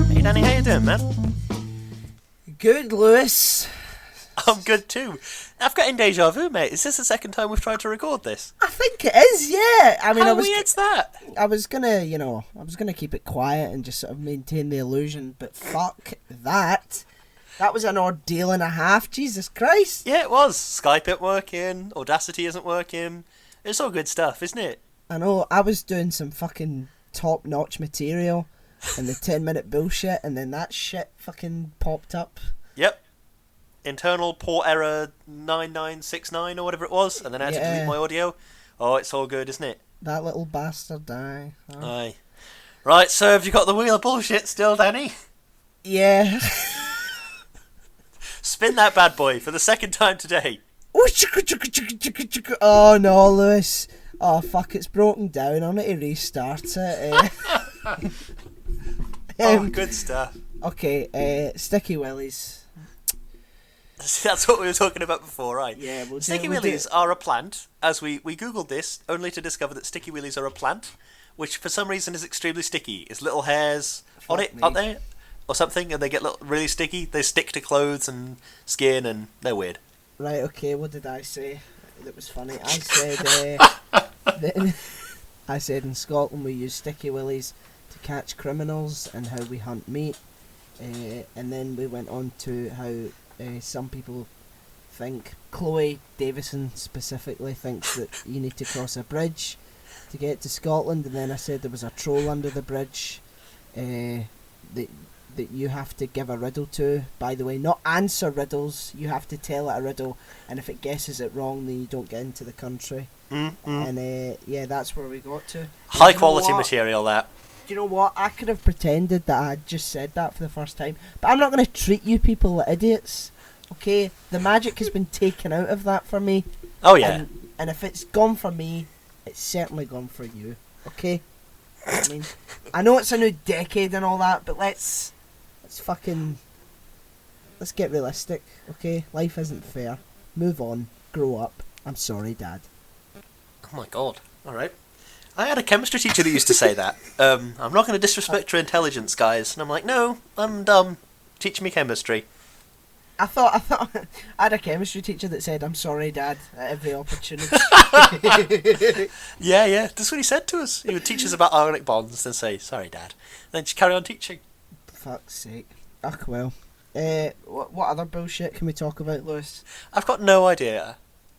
Hey Danny, how you doing, man? Good, Lewis. I'm good too. I've got in deja vu, mate. Is this the second time we've tried to record this? I think it is, yeah. I mean, How weird's that? I was gonna keep it quiet and just sort of maintain the illusion, but fuck that. That was an ordeal and a half, Jesus Christ. Yeah, it was. Skype isn't working, Audacity isn't working. It's all good stuff, isn't it? I know, I was doing some fucking top-notch material and the 10-minute bullshit, and then that shit fucking popped up. Yep. Internal port error 9969 or whatever it was, and then I had to delete my audio. Oh, it's all good, isn't it? That little bastard, aye. Oh. Aye. Right, so have you got the wheel of bullshit still, Danny? Yeah. Spin that bad boy for the second time today. Oh no, Lewis. Oh fuck, it's broken down. I need to restart it. Good stuff. Okay, Sticky Willies. That's what we were talking about before, right? Yeah, Sticky Willies are a plant, as we googled this, only to discover that Sticky Willies are a plant, which for some reason is extremely sticky. It's little hairs on it, aren't they? Or something, and they get really sticky. They stick to clothes and skin, and they're weird. Right, okay, what did I say that was funny? I said in Scotland we use Sticky Willies to catch criminals and how we hunt meat. And then we went on to how some people think, Chloe Davison specifically thinks that you need to cross a bridge to get to Scotland, and then I said there was a troll under the bridge that you have to give a riddle to. By the way, not answer riddles, you have to tell it a riddle, and if it guesses it wrong then you don't get into the country. And yeah, that's where we got to. High quality material, that. Do you know what? I could have pretended that I had just said that for the first time, but I'm not going to treat you people like idiots, okay? The magic has been taken out of that for me. Oh yeah. And if it's gone for me, it's certainly gone for you, okay? I mean, I know it's a new decade and all that, but let's get realistic, okay? Life isn't fair. Move on. Grow up. I'm sorry, Dad. Oh my god. Alright. I had a chemistry teacher that used to say that. I'm not going to disrespect your intelligence, guys. And I'm like, no, I'm dumb. Teach me chemistry. I thought I had a chemistry teacher that said, I'm sorry, Dad, at every opportunity. Yeah, that's what he said to us. He would teach us about ionic bonds and say, sorry, Dad. And then just carry on teaching. Fuck's sake. Ugh, well. What other bullshit can we talk about, Lewis? I've got no idea.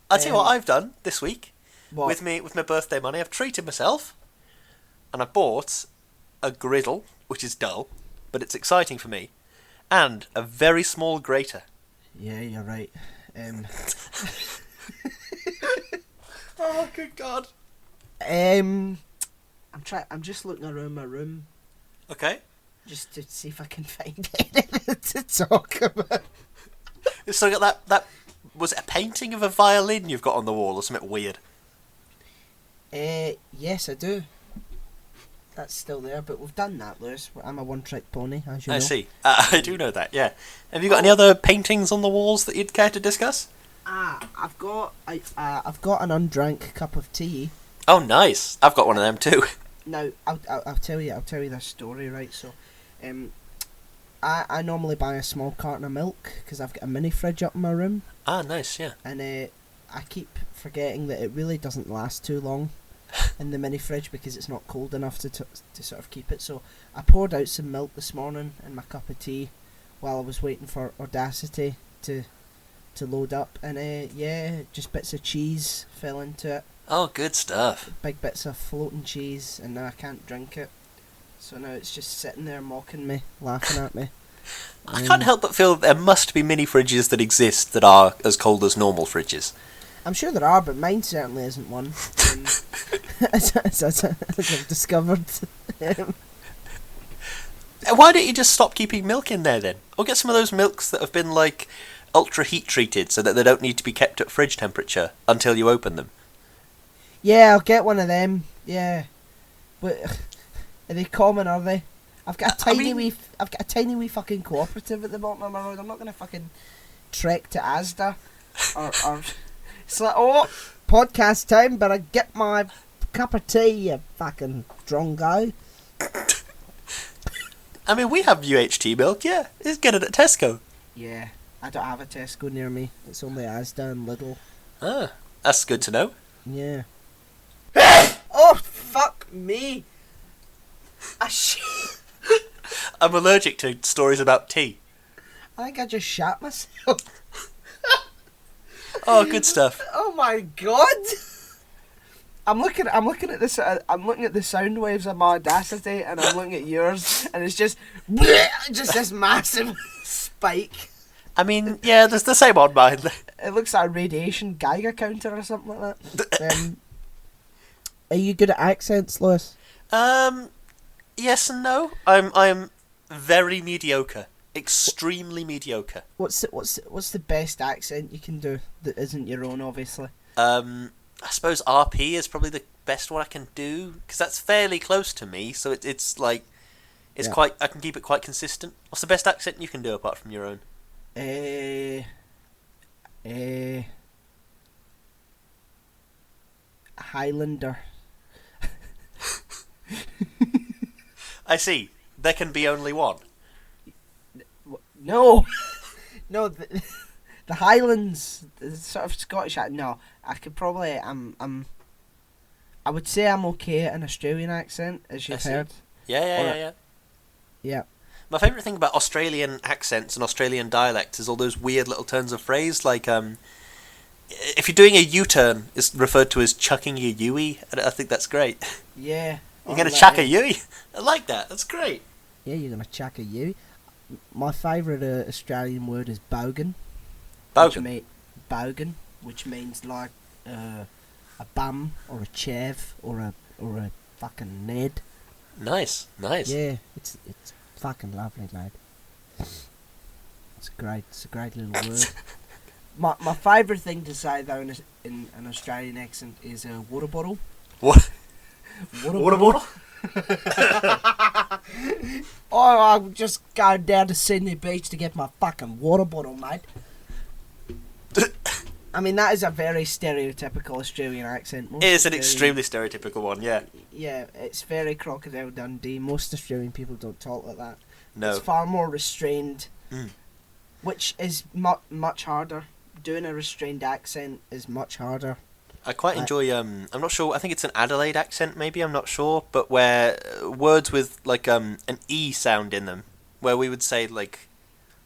I'll tell you what I've done this week. What? With my birthday money. I've treated myself. And I bought a griddle, which is dull, but it's exciting for me. And a very small grater. Yeah, you're right. Oh, good God. I'm just looking around my room. Okay. Just to see if I can find anything to talk about. So I got that. Was it a painting of a violin you've got on the wall or something weird? Yes, I do. That's still there, but we've done that, Lewis. I'm a one-trick pony, as you know. I see. I do know that, yeah. Have you got any other paintings on the walls that you'd care to discuss? I've got an undrank cup of tea. Oh, nice. I've got one of them too. Now, I'll tell you this story, right? So, I normally buy a small carton of milk because I've got a mini fridge up in my room. Ah, nice, yeah. And I keep forgetting that it really doesn't last too long in the mini fridge because it's not cold enough to sort of keep it. So I poured out some milk this morning in my cup of tea while I was waiting for Audacity to load up, and just bits of cheese fell into it. Oh, good stuff. Big bits of floating cheese, and now I can't drink it. So now it's just sitting there mocking me, laughing at me. I can't help but feel there must be mini fridges that exist that are as cold as normal fridges. I'm sure there are, but mine certainly isn't one. As I've discovered. Why don't you just stop keeping milk in there then? Or get some of those milks that have been like ultra heat treated so that they don't need to be kept at fridge temperature until you open them. Yeah, I'll get one of them. Yeah, but are they common? Are they? I've got a tiny wee fucking cooperative at the bottom of my road. I'm not gonna fucking trek to Asda or it's like, oh, podcast time, but I get my cup of tea, you fucking drongo. I mean, we have UHT milk, yeah. Just get it at Tesco. Yeah, I don't have a Tesco near me. It's only Asda and Lidl. Ah, that's good to know. Yeah. Oh, fuck me. I'm allergic to stories about tea. I think I just shat myself. Oh, good stuff. Oh my god. I'm looking at this. I'm looking at the sound waves of my Audacity, and I'm looking at yours, and it's just this massive spike. I mean, yeah, there's the same on mine. It looks like a radiation Geiger counter or something like that. Are you good at accents, Lewis? Yes and no. I'm very mediocre, extremely mediocre. What's the best accent you can do that isn't your own, obviously? I suppose RP is probably the best one I can do because that's fairly close to me. So it's like it's quite. I can keep it quite consistent. What's the best accent you can do apart from your own? Highlander. I see. There can be only one. No, no. The Highlands, the sort of Scottish accent. No, I could probably. I would say I'm okay at an Australian accent, as you've heard. Yeah. Yeah. My favourite thing about Australian accents and Australian dialects is all those weird little turns of phrase, like if you're doing a U-turn, it's referred to as chucking your Yui. I think that's great. Yeah. You're going to chuck a Yui? I like that. That's great. Yeah, you're going to chuck a Yui. My favourite Australian word is bogan. Bogan, which means like a bum or a chev or a fucking Ned. Nice. Yeah, it's fucking lovely, lad. It's a great little word. My favourite thing to say though in an Australian accent is a water bottle. What? Water bottle? Oh, I'm just going down to Sydney Beach to get my fucking water bottle, mate. I mean, that is a very stereotypical Australian accent. It is an extremely stereotypical one, yeah. Yeah, it's very Crocodile Dundee. Most Australian people don't talk like that. No. It's far more restrained, which is much harder. Doing a restrained accent is much harder. I quite enjoy, I'm not sure, I think it's an Adelaide accent maybe, I'm not sure, but where words with like an E sound in them, where we would say like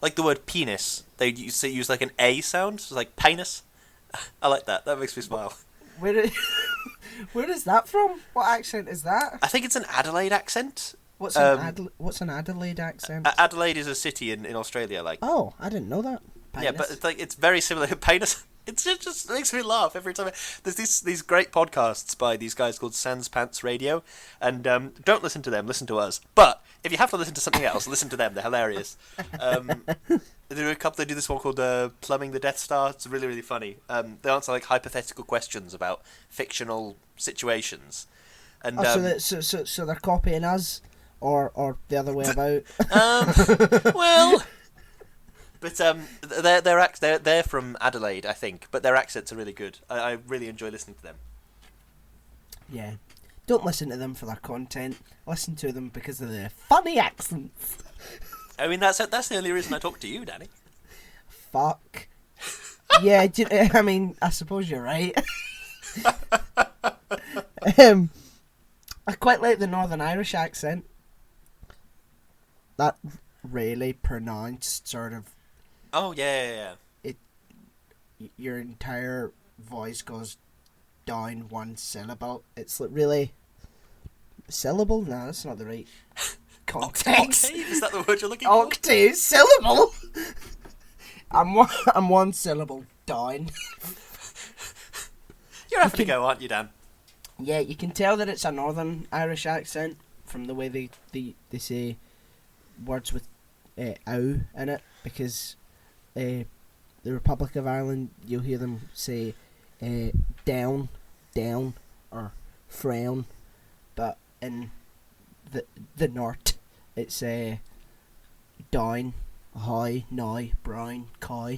the word penis, they use like an A sound, so like penis. I like that makes me smile. Where is that from? What accent is that? I think it's an Adelaide accent. What's an Adelaide accent? Adelaide is a city in Australia, like. Oh, I didn't know that. Penis. Yeah, but it's very similar to penis. It just makes me laugh every time. There's these great podcasts by these guys called Sans Pants Radio, and don't listen to them, listen to us. But if you have to listen to something else, listen to them. They're hilarious. They do this one called Plumbing the Death Star. It's really, really funny. They answer like hypothetical questions about fictional situations. And so they're copying us, or the other way about. Well. But they're from Adelaide, I think. But their accents are really good. I really enjoy listening to them. Yeah, don't listen to them for their content. Listen to them because of their funny accents. I mean, that's the only reason I talk to you, Danny. Fuck. Yeah, I mean, I suppose you're right. I quite like the Northern Irish accent. That really pronounced sort of. Oh yeah. Your entire voice goes down one syllable. It's like really syllable. No, that's not the right context. Octave? Is that the word you're looking for? Octave syllable. I'm one syllable down. You're having to go, aren't you, Dan? Yeah, you can tell that it's a Northern Irish accent from the way they say words with ow in it, because the Republic of Ireland, you'll hear them say down, or frown, but in the north, it's down, high, now, brown, cow.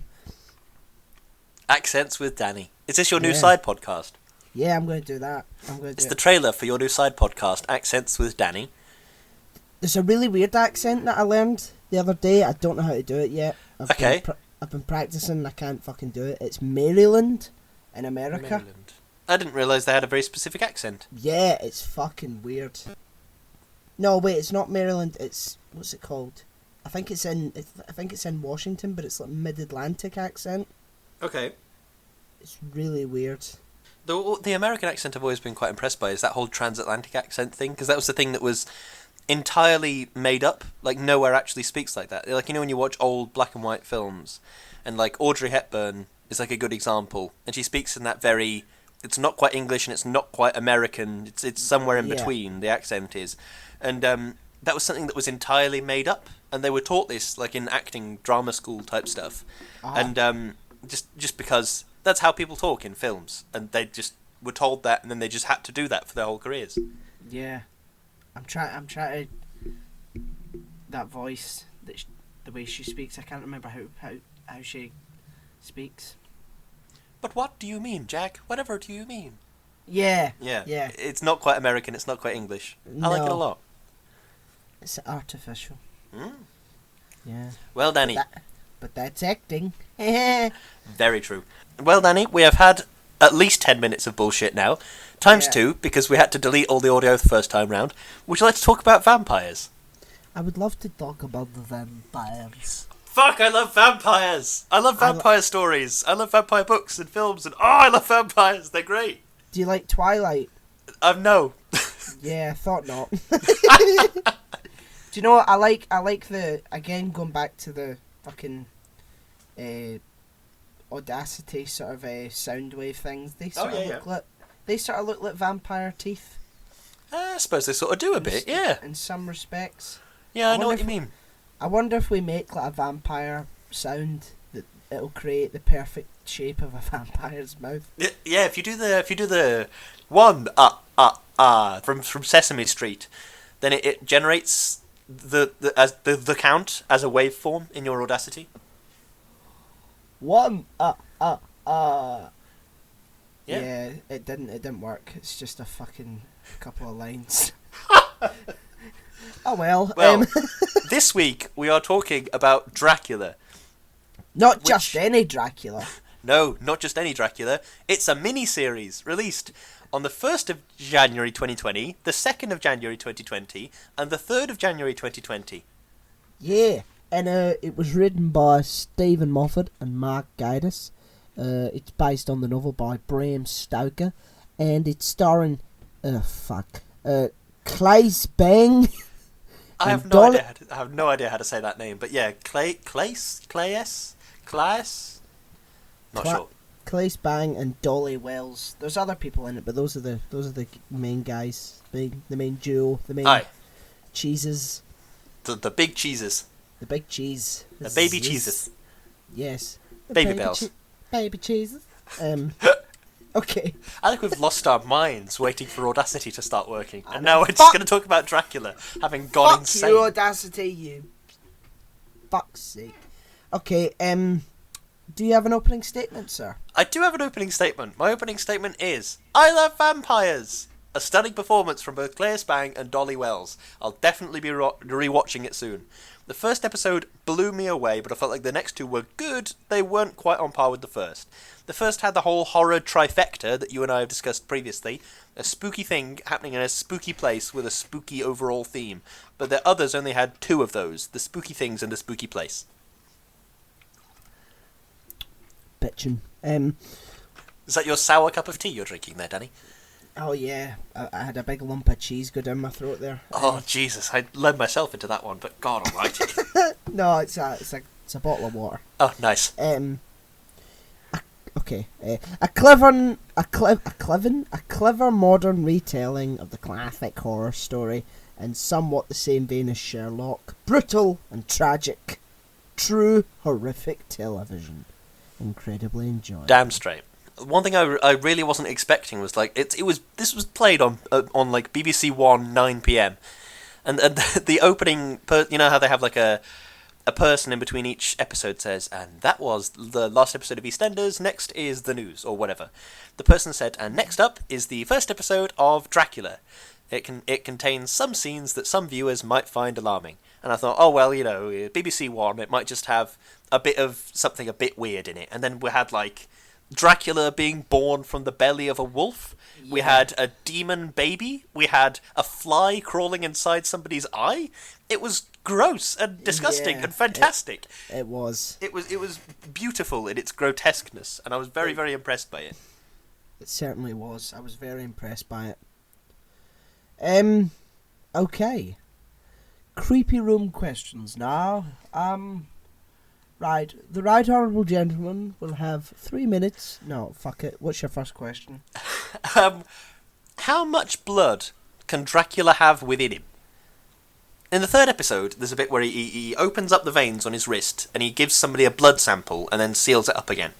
Accents with Danny. Is this your new side podcast? Yeah, I'm going to do that. It's the trailer for your new side podcast, Accents with Danny. There's a really weird accent that I learned the other day. I don't know how to do it yet. I've been practicing and I can't fucking do it. It's Maryland in America. Maryland. I didn't realise they had a very specific accent. Yeah, it's fucking weird. No, wait, it's not Maryland. It's... What's it called? I think it's in Washington, but it's like mid-Atlantic accent. Okay. It's really weird. The American accent I've always been quite impressed by is that whole transatlantic accent thing, because that was the thing that was entirely made up. Like, nowhere actually speaks like that. Like, you know when you watch old black and white films, and like Audrey Hepburn is like a good example, and she speaks in that very... It's not quite English and it's not quite American. It's somewhere in between, the accent is. And that was something that was entirely made up, and they were taught this like in acting, drama school type stuff. And just because that's how people talk in films, and they just were told that, and then they just had to do that for their whole careers. Yeah, I'm trying to that voice, the way she speaks. I can't remember how she speaks. But what do you mean, Jack? Whatever do you mean? Yeah. It's not quite American. It's not quite English. No. I like it a lot. It's artificial. Yeah. Well, Danny. But that's acting. Very true. Well, Danny, we have had at least 10 minutes of bullshit now. Times 2, because we had to delete all the audio the first time round. Would you like to talk about vampires? I would love to talk about the vampires. Fuck, I love vampires! I love vampire stories. I love vampire books and films, and I love vampires. They're great. Do you like Twilight? No. Yeah, I thought not. Do you know what I like? I like again, going back to the fucking Audacity sort of sound wave things. They sort of look like vampire teeth. I suppose they sort of do a bit, yeah. In some respects. Yeah, I know what you mean. I wonder if we make like a vampire sound that it'll create the perfect shape of a vampire's mouth. Yeah, if you do the one from Sesame Street, then it generates the count as a waveform in your Audacity. One Yeah, it didn't work. It's just a fucking couple of lines. Oh well. Well, this week we are talking about Dracula. Not just any Dracula. No, not just any Dracula. It's a mini-series released on the 1st of January 2020, the 2nd of January 2020, and the 3rd of January 2020. Yeah, and it was written by Stephen Moffat and Mark Gatiss. It's based on the novel by Bram Stoker, and it's starring Claes Bang. I have no idea how to say that name, but yeah, Claes. Not sure. Claes Bang and Dolly Wells. There's other people in it, but those are the main guys, the main duo, the main cheeses. The big cheeses. The big cheese. The baby cheeses. Yes. Baby bells. Baby cheeses. Okay. I think we've lost our minds waiting for Audacity to start working, and now we're just going to talk about Dracula having gone insane. Fuck you, Audacity, you. Fuck's sake. Okay. Do you have an opening statement, sir? I do have an opening statement. My opening statement is, I love vampires! A stunning performance from both Claes Bang and Dolly Wells. I'll definitely be rewatching it soon. The first episode blew me away, but I felt like the next two were good. They weren't quite on par with the first. The first had the whole horror trifecta that you and I have discussed previously. A spooky thing happening in a spooky place with a spooky overall theme. But the others only had two of those. The spooky things and the spooky place. Bitchin'. Is that your sour cup of tea you're drinking there, Danny? Oh yeah, I had a big lump of cheese go down my throat there. Oh Jesus, I led myself into that one, but God Almighty. No, it's a bottle of water. Oh, nice. Okay. A clever modern retelling of the classic horror story, in somewhat the same vein as Sherlock. Brutal and tragic, true horrific television. Incredibly enjoyable. Damn straight. One thing I really wasn't expecting was like this was played on like BBC One 9 PM, and the opening, you know how they have like a a person in between each episode says, and that was the last episode of EastEnders, next is the news, or whatever. The person said, and next up is the first episode of Dracula. It contains some scenes that some viewers might find alarming. And I thought, oh, well, you know, BBC One, it might just have a bit of something a bit weird in it. And then we had, like, Dracula being born from the belly of a wolf. Yeah. We had a demon baby. We had a fly crawling inside somebody's eye. It was gross and disgusting and fantastic. It was. It was beautiful in its grotesqueness, and I was very, very impressed by it. It certainly was. I was very impressed by it. Okay. Creepy room questions now. Right. The right honourable gentleman will have 3 minutes. No, fuck it. What's your first question? How much blood can Dracula have within him? In the third episode, there's a bit where he opens up the veins on his wrist and he gives somebody a blood sample and then seals it up again.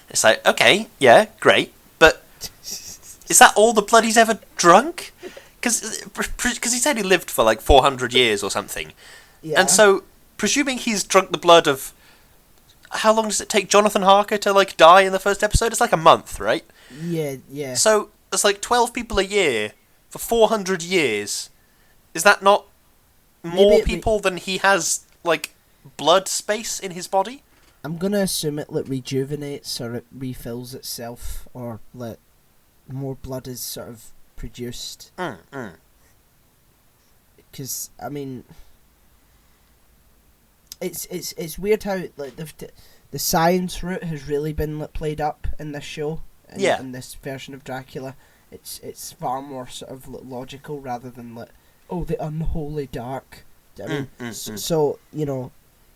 It's like, okay, yeah, great, but is that all the blood he's ever drunk? Because he said he lived for like 400 years or something. Yeah. And so, presuming he's drunk the blood of... How long does it take Jonathan Harker to like die in the first episode? It's like a month, right? Yeah. So, it's like 12 people a year for 400 years. Is that not more people than he has, like, blood space in his body? I'm going to assume it like rejuvenates or it refills itself, or like more blood is sort of produced. Because I mean, it's weird how like the science route has really been like, played up in this show. In this version of Dracula, it's far more sort of like, logical rather than like, oh, the unholy dark. I mean, so you know,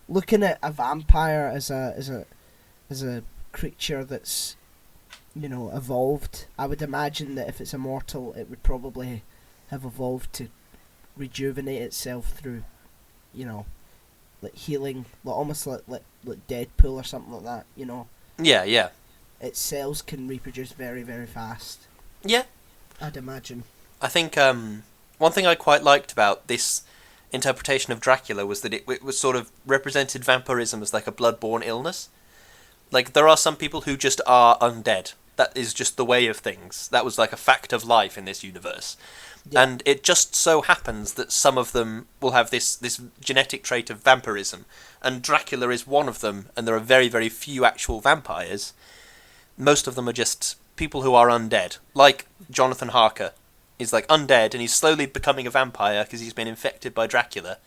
looking at a vampire as a creature that's, you know, evolved, I would imagine that if it's immortal, it would probably have evolved to rejuvenate itself through, you know, like healing, like almost like Deadpool or something like that, you know. Yeah. Its cells can reproduce very, very fast. Yeah. I'd imagine. I think one thing I quite liked about this interpretation of Dracula was that it was sort of represented vampirism as like a blood-borne illness. Like, there are some people who just are undead. That is just the way of things. That was like a fact of life in this universe. Yeah. And it just so happens that some of them will have this genetic trait of vampirism. And Dracula is one of them, and there are very, very few actual vampires. Most of them are just people who are undead. Like Jonathan Harker is like undead, and he's slowly becoming a vampire because he's been infected by Dracula.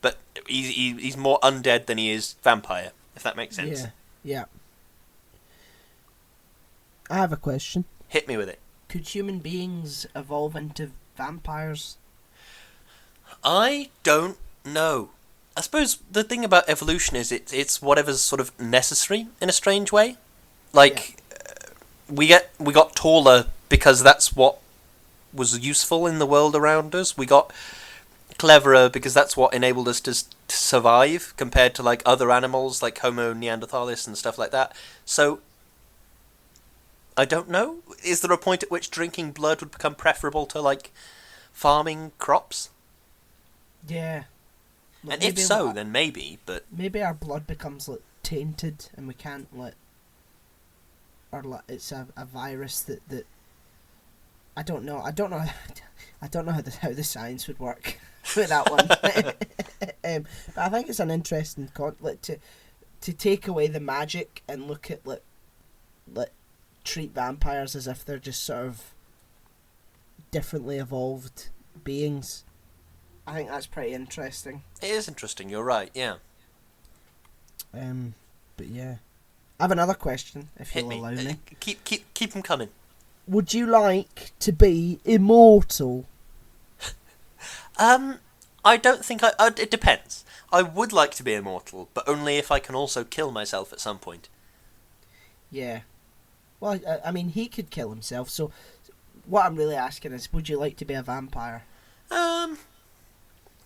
But he's more undead than he is vampire, if that makes sense. Yeah. I have a question. Hit me with it. Could human beings evolve into vampires? I don't know. I suppose the thing about evolution is it's whatever's sort of necessary in a strange way. Like, we got taller because that's what was useful in the world around us. We got cleverer because that's what enabled us to survive compared to like other animals like Homo neanderthalis and stuff like that. So I don't know. Is there a point at which drinking blood would become preferable to like farming crops? Yeah. And if so, then maybe, but maybe our blood becomes like tainted and we can't like, or like it's a virus that I don't know how the science would work with that one. But I think it's an interesting to take away the magic and look at like treat vampires as if they're just sort of differently evolved beings. I think that's pretty interesting. It is interesting, you're right, yeah. But yeah. I have another question, if you'll allow me. Keep them coming. Would you like to be immortal? I don't think it depends. I would like to be immortal, but only if I can also kill myself at some point. Yeah. Well, I mean, he could kill himself, so what I'm really asking is, would you like to be a vampire?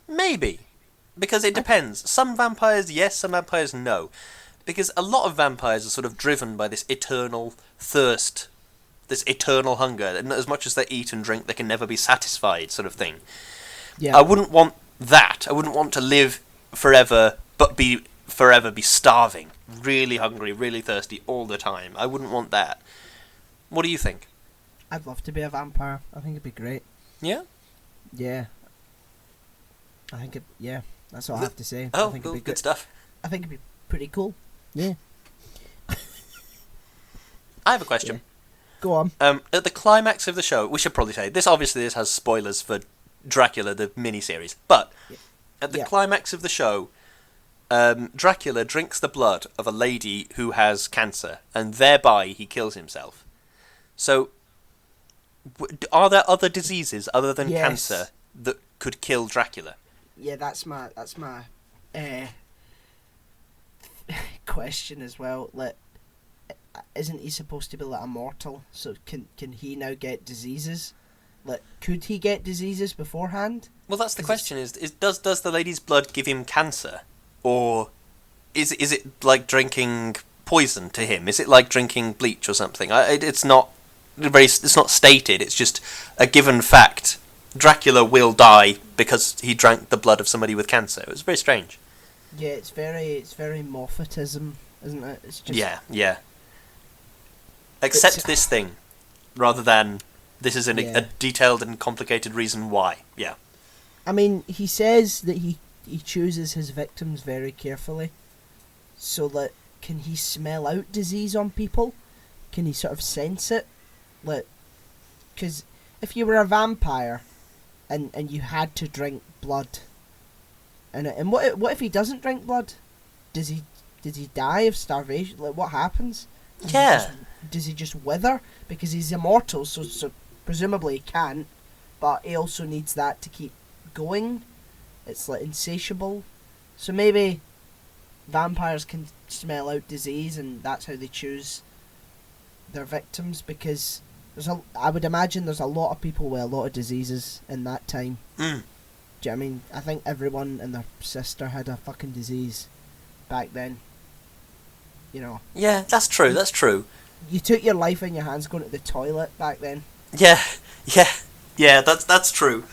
Maybe. Because it depends. Some vampires, yes, some vampires, no. Because a lot of vampires are sort of driven by this eternal thirst, this eternal hunger, and as much as they eat and drink, they can never be satisfied, sort of thing. Yeah. I wouldn't want that. I wouldn't want to live forever but forever be starving, really hungry, really thirsty all the time. I wouldn't want that. What do you think? I'd love to be a vampire. I think it'd be great. Yeah? Yeah. Yeah, that's all I have to say. Oh, I think cool, it'd be good stuff. I think it'd be pretty cool. Yeah. I have a question. Yeah. Go on. At the climax of the show, we should probably say, this has spoilers for Dracula, the miniseries, but at the climax of the show, Dracula drinks the blood of a lady who has cancer, and thereby he kills himself. So, are there other diseases other than cancer that could kill Dracula? Yeah, that's my question as well. Like, isn't he supposed to be like immortal? So can he now get diseases? Like, could he get diseases beforehand? Well, that's the question: is does the lady's blood give him cancer, or is it like drinking poison to him? Is it like drinking bleach or something? It's not stated. It's just a given fact. Dracula will die because he drank the blood of somebody with cancer. It was very strange. Yeah, it's very Moffatism, isn't it? It's just yeah. Accept this thing, rather than this is a detailed and complicated reason why. Yeah. I mean, he says that he chooses his victims very carefully. So that, can he smell out disease on people? Can he sort of sense it? Like, because if you were a vampire and you had to drink blood, and what if he doesn't drink blood? Does he die of starvation? Like, what happens? Does he just wither? Because he's immortal, so presumably he can't, but he also needs that to keep going. It's like insatiable. So maybe vampires can smell out disease, and that's how they choose their victims, because I would imagine there's a lot of people with a lot of diseases in that time. Do you know what I mean? I think everyone and their sister had a fucking disease back then. You know. Yeah, that's true. You took your life in your hands going to the toilet back then. Yeah. That's true.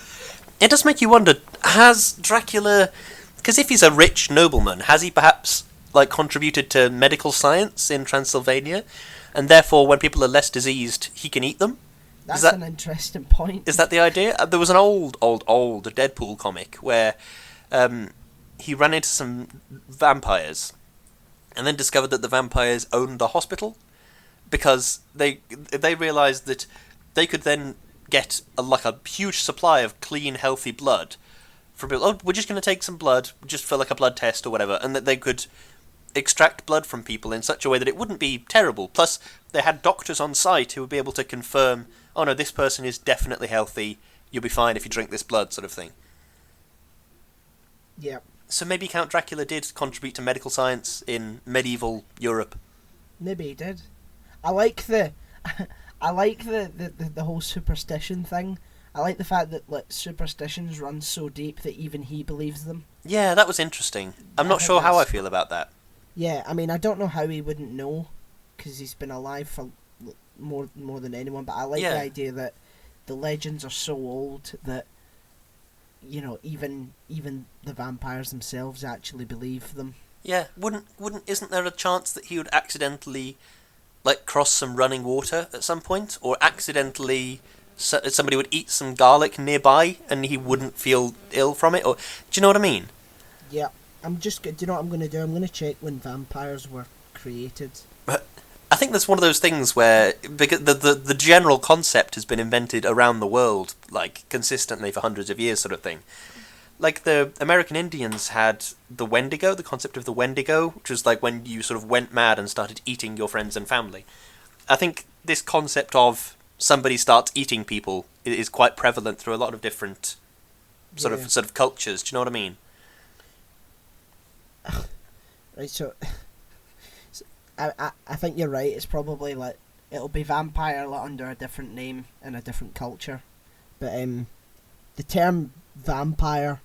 It does make you wonder: has Dracula? Because if he's a rich nobleman, has he perhaps contributed to medical science in Transylvania, and therefore, when people are less diseased, he can eat them? That's an interesting point. Is that the idea? There was an old Deadpool comic where he ran into some vampires, and then discovered that the vampires owned the hospital, because they realised that they could then get a huge supply of clean, healthy blood from people. Oh, we're just going to take some blood, just for a blood test or whatever, and that they could extract blood from people in such a way that it wouldn't be terrible. Plus, they had doctors on site who would be able to confirm, oh no, this person is definitely healthy, you'll be fine if you drink this blood, sort of thing. Yeah. So maybe Count Dracula did contribute to medical science in medieval Europe. Maybe he did. I like the whole superstition thing. I like the fact that superstitions run so deep that even he believes them. Yeah, that was interesting. I'm not sure how I feel about that. Yeah, I mean, I don't know how he wouldn't know, because he's been alive for more than anyone. But I like the idea that the legends are so old that, you know, even the vampires themselves actually believe them. Yeah, isn't there a chance that he would accidentally cross some running water at some point, or accidentally somebody would eat some garlic nearby and he wouldn't feel ill from it? Or do you know what I mean? Yeah, do you know what I'm going to do? I'm going to check when vampires were created. I think that's one of those things where the general concept has been invented around the world, consistently for hundreds of years, sort of thing. The American Indians had the Wendigo, the concept of the Wendigo, which was when you sort of went mad and started eating your friends and family. I think this concept of somebody starts eating people is quite prevalent through a lot of different sort of cultures. Do you know what I mean? Right, so I think you're right. It's probably it'll be vampire under a different name in a different culture, but the term vampire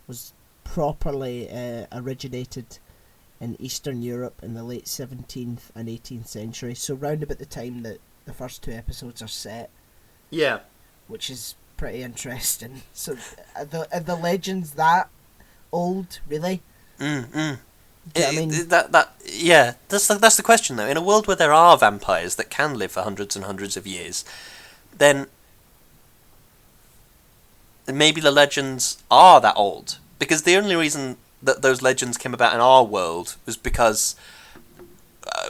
was properly originated in Eastern Europe in the late 17th and 18th century, so round about the time that the first two episodes are set. Yeah. Which is pretty interesting. So, are the legends that old, really? Do you know what I mean? That's the question though. In a world where there are vampires that can live for hundreds and hundreds of years, then maybe the legends are that old. Because the only reason that those legends came about in our world was because,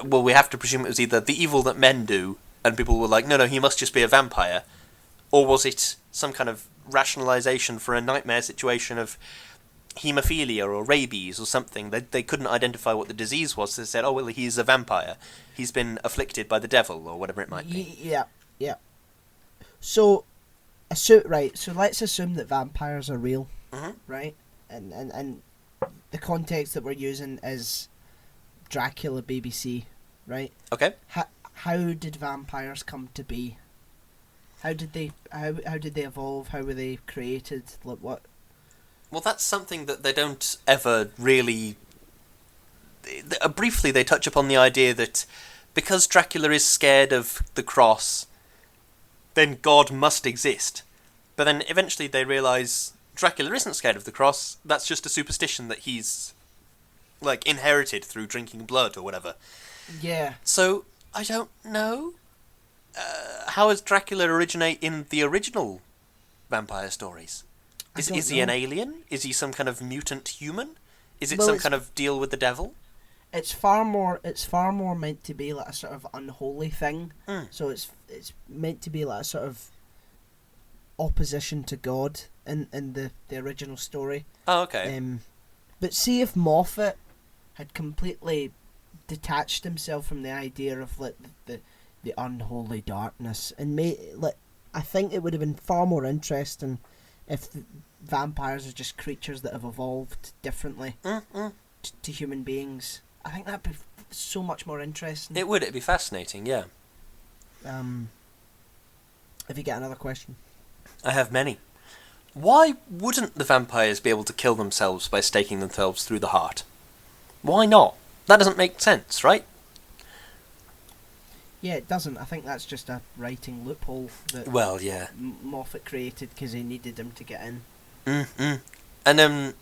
we have to presume it was either the evil that men do, and people were like, no, he must just be a vampire, or was it some kind of rationalization for a nightmare situation of haemophilia or rabies or something. They couldn't identify what the disease was, so they said, oh, well, he's a vampire. He's been afflicted by the devil, or whatever it might be. Yeah. So let's assume that vampires are real, right? And the context that we're using is Dracula BBC, right? Okay. How did vampires come to be? How did they evolve? How were they created? Like what? Well, that's something that they don't ever really... Briefly, they touch upon the idea that because Dracula is scared of the cross, then God must exist. But then eventually they realise Dracula isn't scared of the cross, that's just a superstition that he's, like, inherited through drinking blood or whatever. Yeah. So, I don't know. How does Dracula originate in the original vampire stories? Is he an alien? Is he some kind of mutant human? Is it some kind of deal with the devil? It's far more meant to be like a sort of unholy thing. So it's meant to be like a sort of opposition to God in the original story. Oh, okay. But see if Moffat had completely detached himself from the idea of like the unholy darkness and I think it would have been far more interesting if vampires are just creatures that have evolved differently to human beings. I think that'd be so much more interesting. It would. It'd be fascinating, yeah. Have you got another question? I have many. Why wouldn't the vampires be able to kill themselves by staking themselves through the heart? Why not? That doesn't make sense, right? Yeah, it doesn't. I think that's just a writing loophole that Moffat created because he needed him to get in. And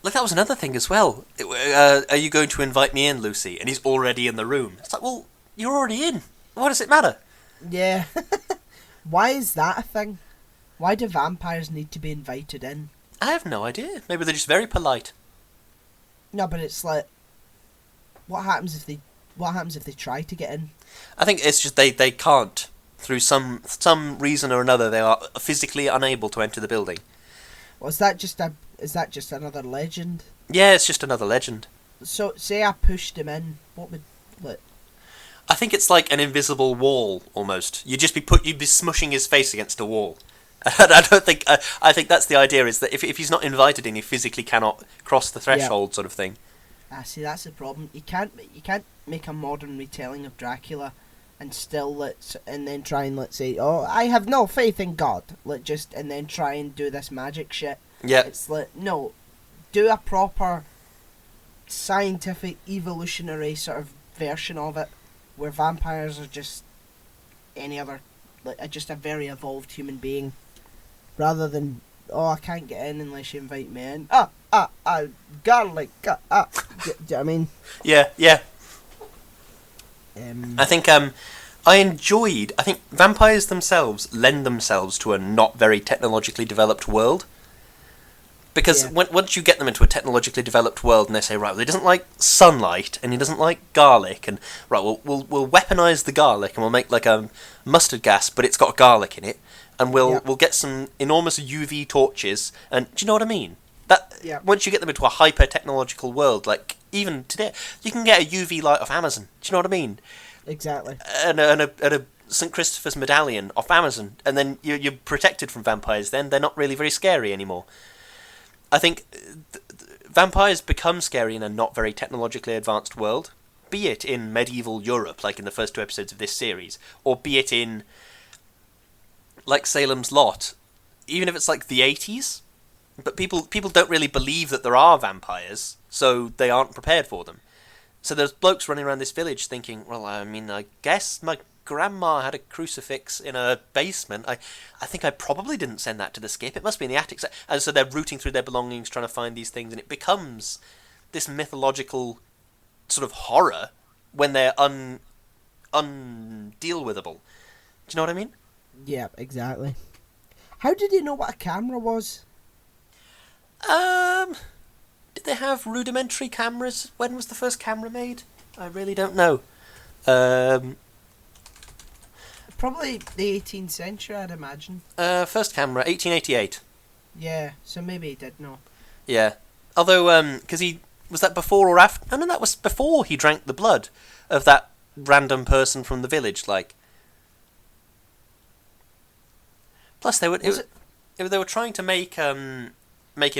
like that was another thing as well. Are you going to invite me in, Lucy? And he's already in the room. It's like, well, you're already in. Why does it matter? Yeah. Why is that a thing? Why do vampires need to be invited in? I have no idea. Maybe they're just very polite. No, but it's like, what happens if they try to get in? I think it's just they can't. Through some reason or another, they are physically unable to enter the building. Well, is that just another legend? Yeah, it's just another legend. So, say I pushed him in, what would... Like... I think it's like an invisible wall, almost. You'd be smushing his face against a wall. I don't think... I think that's the idea, is that if he's not invited in, he physically cannot cross the threshold, sort of thing. See, that's the problem. You can't make a modern retelling of Dracula and still and then try and let's say, oh, I have no faith in God. And then try and do this magic shit. Yeah. It's like, no, do a proper scientific evolutionary sort of version of it, where vampires are just any other, just a very evolved human being, rather than, oh, I can't get in unless you invite me in. Garlic. Do you know what I mean? Yeah. I think I think vampires themselves lend themselves to a not very technologically developed world. Because once you get them into a technologically developed world and they say, right, well, he doesn't like sunlight and he doesn't like garlic, and right, we'll weaponize the garlic and we'll make like a mustard gas, but it's got garlic in it, and we'll get some enormous UV torches, and do you know what I mean? Once you get them into a hyper technological world, like even today, you can get a UV light off Amazon. Do you know what I mean? Exactly. And a St. Christopher's medallion off Amazon, and then you're protected from vampires. Then they're not really very scary anymore. I think vampires become scary in a not very technologically advanced world, be it in medieval Europe, like in the first 2 episodes of this series, or be it in, like Salem's Lot, even if it's like the 80s. But people don't really believe that there are vampires, so they aren't prepared for them. So there's blokes running around this village thinking, well, I mean, I guess my grandma had a crucifix in her basement. I think I probably didn't send that to the skip. It must be in the attic. And so they're rooting through their belongings, trying to find these things, and it becomes this mythological sort of horror when they're undeal-withable. Do you know what I mean? Yeah, exactly. How did he know what a camera was? Did they have rudimentary cameras? When was the first camera made? I really don't know. Probably the 18th century, I'd imagine. First camera, 1888. Yeah, so maybe he did know. Yeah. Although, because was that before or after? No, that was before he drank the blood of that random person from the village, like. Plus, they were trying to make him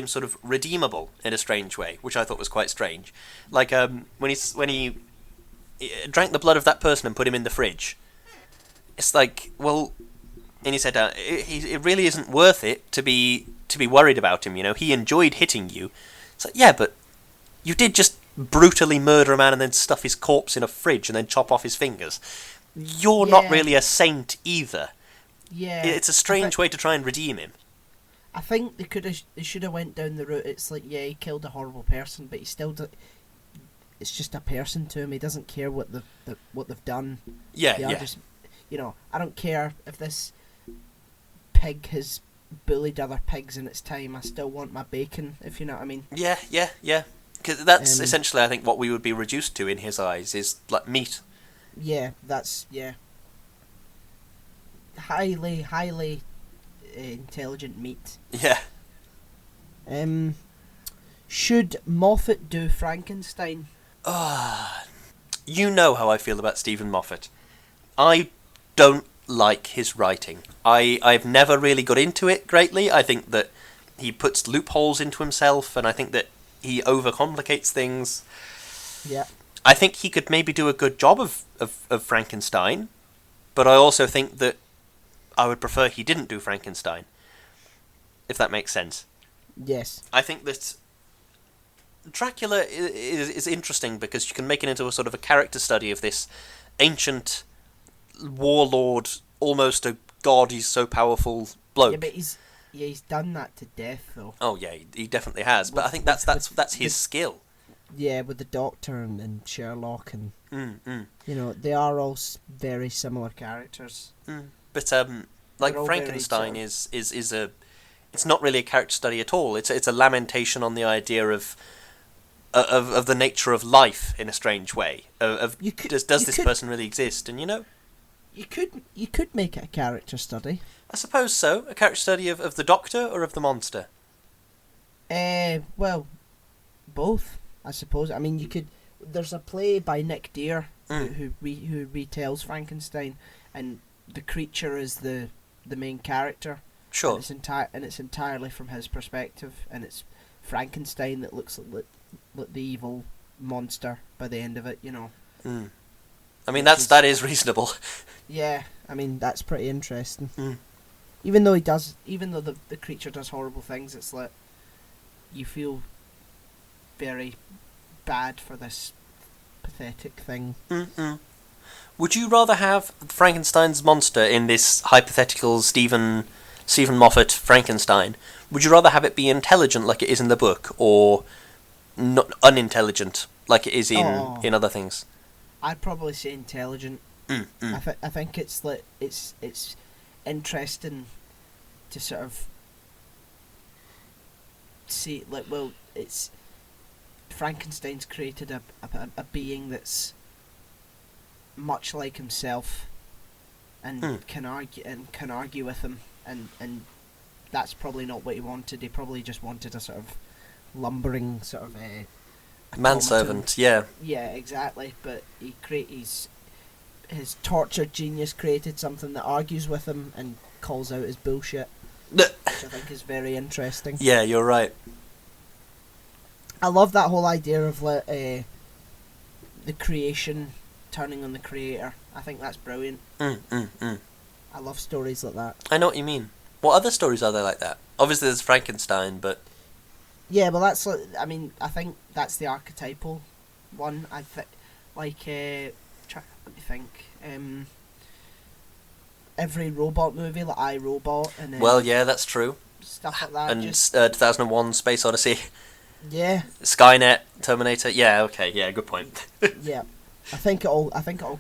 sort of redeemable in a strange way, which I thought was quite strange. Like when he drank the blood of that person and put him in the fridge. It's like, well, and he said it really isn't worth it to be worried about him. You know, he enjoyed hitting you. It's like, yeah, but you did just brutally murder a man and then stuff his corpse in a fridge and then chop off his fingers. You're not really a saint either. Yeah, it's a strange way to try and redeem him. I think they should have went down the route. It's like, yeah, he killed a horrible person, but he still it's just a person to him. He doesn't care what they've done. Yeah. Just, you know, I don't care if this pig has bullied other pigs in its time. I still want my bacon, if you know what I mean. Yeah. Because that's essentially, I think, what we would be reduced to in his eyes is like meat. Yeah, that's highly intelligent meat. Yeah. Should Moffat do Frankenstein? You know how I feel about Stephen Moffat. I don't like his writing. I've never really got into it greatly. I think that he puts loopholes into himself, and I think that he overcomplicates things. Yeah. I think he could maybe do a good job of Frankenstein, but I also think that I would prefer he didn't do Frankenstein, if that makes sense. Yes. I think that Dracula is interesting because you can make it into a sort of a character study of this ancient warlord, almost a god, he's so powerful bloke. Yeah, but he's done that to death, though. Oh yeah, he definitely has. But I think that's his skill. Yeah, with the Doctor and Sherlock and you know, they are all very similar characters. But like Frankenstein is a, it's not really a character study at all. It's a lamentation on the idea of the nature of life in a strange way. Does this person really exist? And you know, you could make it a character study. I suppose so. A character study of the Doctor or of the monster. Well, both, I suppose. I mean, you could. There's a play by Nick Dear who retells Frankenstein, and the creature is the main character. Sure. And it's entirely from his perspective, and it's Frankenstein that looks like the evil monster by the end of it. You know. I mean, that is reasonable. Yeah, I mean that's pretty interesting. Even though the creature does horrible things, it's like you feel very bad for this pathetic thing. Would you rather have Frankenstein's monster in this hypothetical Stephen Moffat Frankenstein? Would you rather have it be intelligent like it is in the book, or not unintelligent like it is in other things? I'd probably say intelligent. I think it's like it's interesting to sort of see, like, well, it's Frankenstein's created a being that's much like himself and can argue with him, and that's probably not what he wanted. He probably just wanted a sort of lumbering sort of manservant. Yeah exactly. But his tortured genius created something that argues with him and calls out his bullshit, which I think is very interesting. Yeah, you're right. I love that whole idea of the creation turning on the creator. I think that's brilliant. I love stories like that. I know what you mean. What other stories are there like that? Obviously there's Frankenstein, but... Yeah, well that's like, I mean, I think that's the archetypal one. I think, let me think. every robot movie, like iRobot and Well, yeah, that's true. stuff like that. And Just 2001: Space Odyssey, yeah, Skynet, Terminator. Yeah, okay, yeah, good point. yeah. I think it all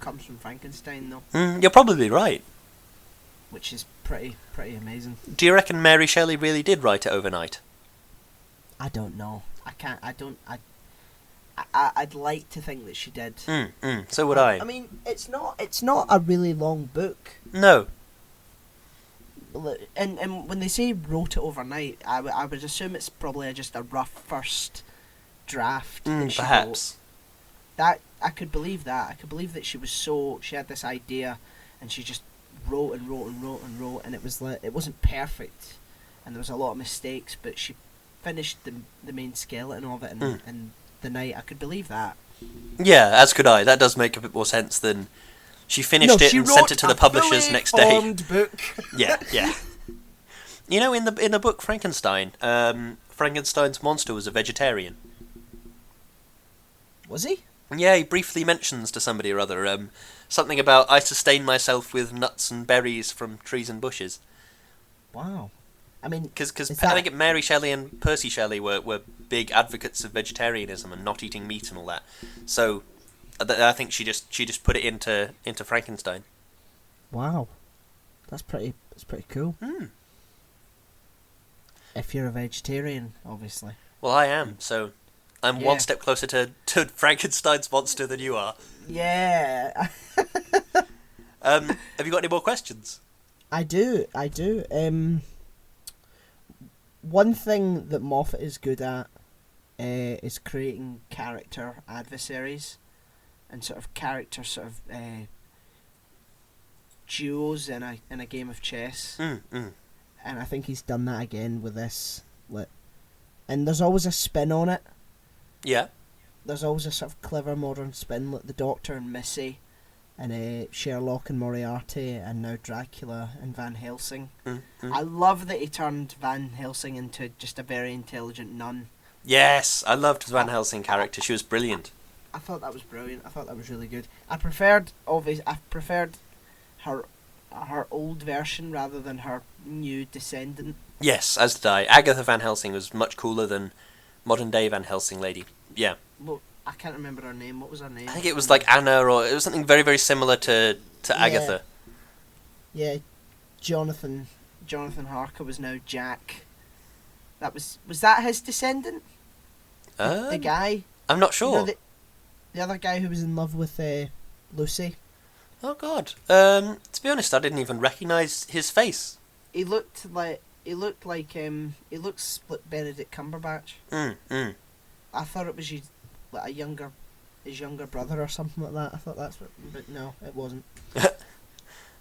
comes from Frankenstein though, You're probably right. which is pretty amazing. Do you reckon Mary Shelley really did write it overnight? I don't know. I can't. I don't. I'd like to think that she did. So would I. I mean, it's not a really long book. No. And when they say wrote it overnight, I would assume it's probably just a rough first draft. That she Perhaps. wrote. That I could believe that. I could believe that she had this idea, and she just wrote and wrote and wrote and wrote, and it was like it wasn't perfect, and there was a lot of mistakes, but she finished the main skeleton of it in the night. I could believe that. Yeah, as could I. That does make a bit more sense than she finished it and sent it to the publishers next day. Book. Yeah. You know, in the book Frankenstein, Frankenstein's monster was a vegetarian. Was he? Yeah, he briefly mentions to somebody or other something about I sustain myself with nuts and berries from trees and bushes. Wow. I mean, Because I think Mary Shelley and Percy Shelley were big advocates of vegetarianism and not eating meat and all that. So I think she just put it into Frankenstein. wow, that's pretty cool. If you're a vegetarian, obviously. Well, I am, so I'm Yeah. one step closer to Frankenstein's monster than you are. Yeah, Have you got any more questions? I do. One thing that Moffat is good at is creating character adversaries and sort of character duos in a game of chess. And I think he's done that again with this. And there's always a spin on it. Yeah. There's always a sort of clever modern spin, like the Doctor and Missy, and Sherlock and Moriarty, and now Dracula and Van Helsing. I love that he turned Van Helsing into just a very intelligent nun. Yes, I loved the Van Helsing character. She was brilliant. I thought that was brilliant. I thought that was really good. I preferred her old version rather than her new descendant. Yes, as did I. Agatha Van Helsing was much cooler than modern day Van Helsing lady. Yeah. Well, I can't remember her name. What was her name? I think it was like Anna, or it was something very, very similar to Agatha. Yeah, Jonathan Harker was now Jack. Was that his descendant? The guy? I'm not sure. You know, the other guy who was in love with Lucy. Oh God. To be honest, I didn't even recognise his face. He looked like Benedict Cumberbatch. I thought it was his younger brother or something like that. I thought that's what, but no, it wasn't.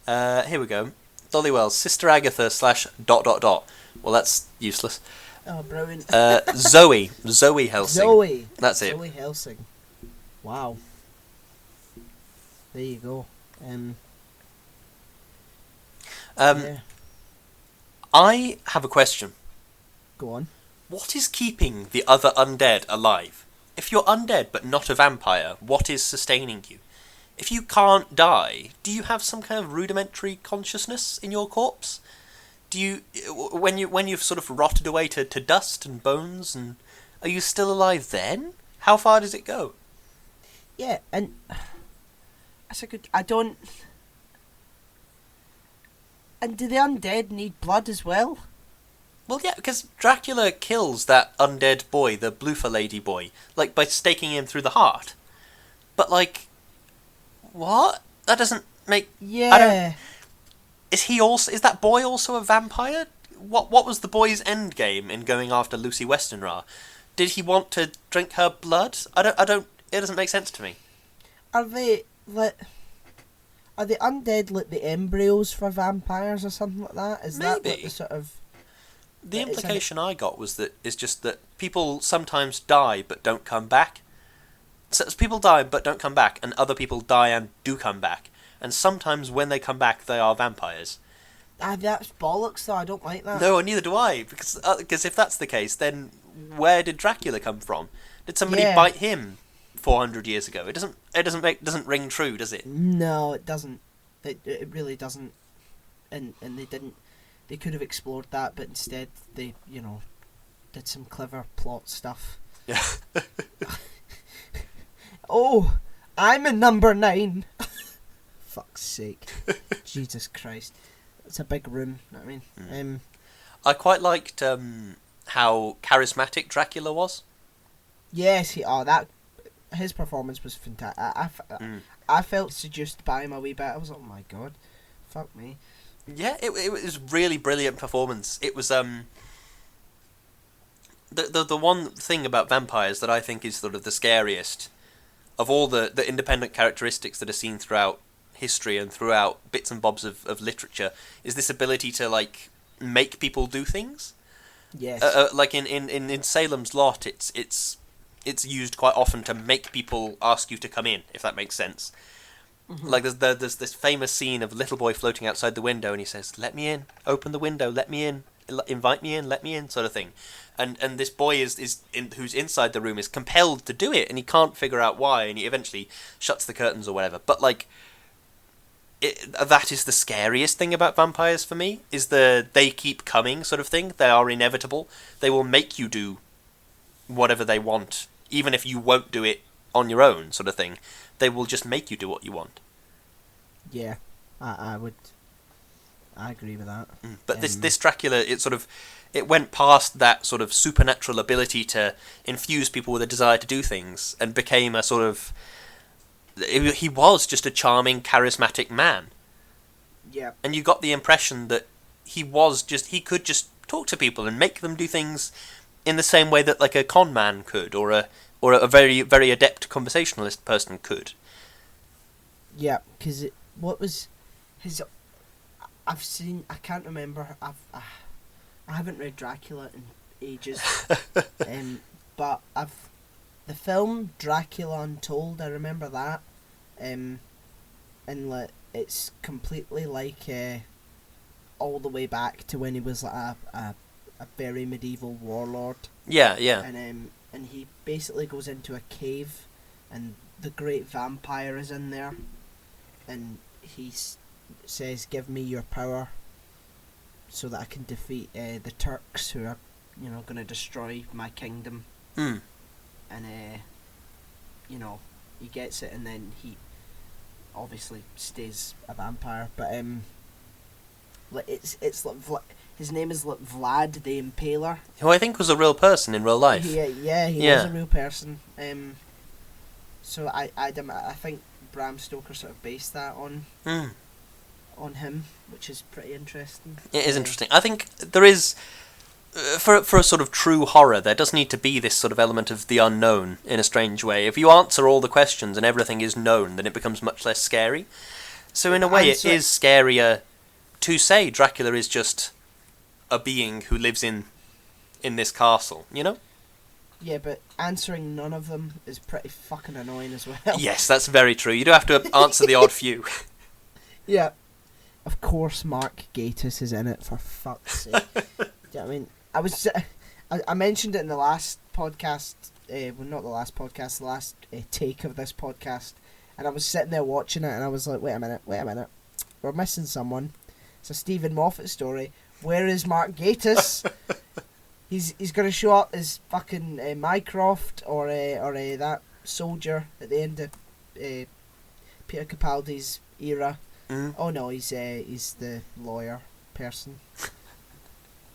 Here we go. Dolly Wells, Sister Agatha /... Well, that's useless. Oh, brilliant. Zoe Helsing. Zoe. That's it. Zoe Helsing. Wow. There you go. Yeah. I have a question. Go on. What is keeping the other undead alive? If you're undead but not a vampire, what is sustaining you? If you can't die, do you have some kind of rudimentary consciousness in your corpse? Do you, when you've sort of rotted away to dust and bones, and are you still alive then? How far does it go? Yeah, and that's a good. I don't. And do the undead need blood as well? Well, yeah, because Dracula kills that undead boy, the Bloofer Lady boy, like by staking him through the heart. But like, what? That doesn't make. Yeah. Is that boy also a vampire? What was the boy's end game in going after Lucy Westenra? Did he want to drink her blood? I don't. It doesn't make sense to me. Are the undead like the embryos for vampires or something like that? Is that Maybe. what the sort of? The implication I got was that it's just that people sometimes die but don't come back. So people die but don't come back, and other people die and do come back. And sometimes when they come back, they are vampires. That's bollocks, though. I don't like that. No, neither do I. Because if that's the case, then where did Dracula come from? Did somebody bite him 400 years ago? It doesn't ring true, does it? No, it doesn't. It really doesn't. and they didn't. They could have explored that, but instead they, did some clever plot stuff. Yeah. Oh, I'm a number 9. Fuck's sake. Jesus Christ. It's a big room, you know what I mean? I quite liked how charismatic Dracula was. Yes, his performance was fantastic. I felt seduced by him a wee bit. I was like, oh my god, fuck me. Yeah, it was really brilliant performance. It was the one thing about vampires that I think is sort of the scariest of all the independent characteristics that are seen throughout history and throughout bits and bobs of literature is this ability to like make people do things. Yes. Like in Salem's Lot, it's used quite often to make people ask you to come in, if that makes sense. Mm-hmm. Like there's this famous scene of a little boy floating outside the window, and he says, "Let me in, open the window, let me in, invite me in, let me in," sort of thing. And this boy who's inside the room is compelled to do it, and he can't figure out why, and he eventually shuts the curtains or whatever. But like, that is the scariest thing about vampires for me, is they keep coming sort of thing. They are inevitable. They will make you do whatever they want, even if you won't do it on your own, sort of thing. They will just make you do what you want. Yeah, I agree with that. But this Dracula, it went past that sort of supernatural ability to infuse people with a desire to do things, and became a sort of... He was just a charming, charismatic man. Yeah. And you got the impression that he could just talk to people and make them do things in the same way that like a con man could, or a very, very adept conversationalist person could. Yeah, because what was his... I can't remember, I haven't read Dracula in ages, but the film Dracula Untold, I remember that, and like it's completely like all the way back to when he was like a very medieval warlord. Yeah. And he basically goes into a cave, and the great vampire is in there, and he says, "Give me your power, so that I can defeat the Turks who are, going to destroy my kingdom." Mm. And he gets it, and then he obviously stays a vampire. But like it's like his name is like Vlad the Impaler, who I think was a real person in real life. He was a real person. So I think Bram Stoker sort of based that on him, which is pretty interesting. It is interesting. I think there is, for a sort of true horror, there does need to be this sort of element of the unknown in a strange way. If you answer all the questions and everything is known, then it becomes much less scary. So in a way, it is scarier to say Dracula is just a being who lives in this castle, Yeah, but answering none of them is pretty fucking annoying as well. Yes, that's very true. You do have to answer the odd few. Yeah. Of course Mark Gatiss is in it, for fuck's sake. Do you know what I mean? I mentioned it in the last podcast, not the last podcast, the last take of this podcast, and I was sitting there watching it, and I was like, wait a minute, we're missing someone. It's a Stephen Moffat story. Where is Mark Gatiss? He's going to show up as fucking Mycroft or that soldier at the end of Peter Capaldi's era. Mm. Oh no, he's the lawyer person.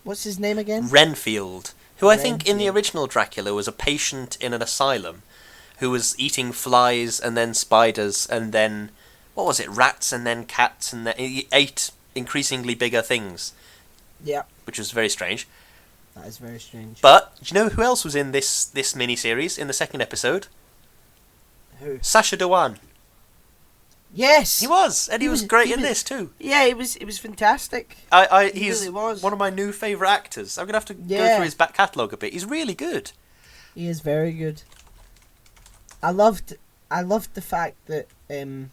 What's his name again? Renfield, who I think in the original Dracula was a patient in an asylum who was eating flies and then spiders and then, what was it, rats and then cats, and then he ate increasingly bigger things. Yeah. Which was very strange. That is very strange. But, do you know who else was in this mini-series, in the second episode? Who? Sacha Dhawan. Yes! He was! And he was great in this, too. Yeah, it was fantastic. He's really was. One of my new favourite actors. I'm going to have to go through his back catalogue a bit. He's really good. He is very good. I loved the fact that the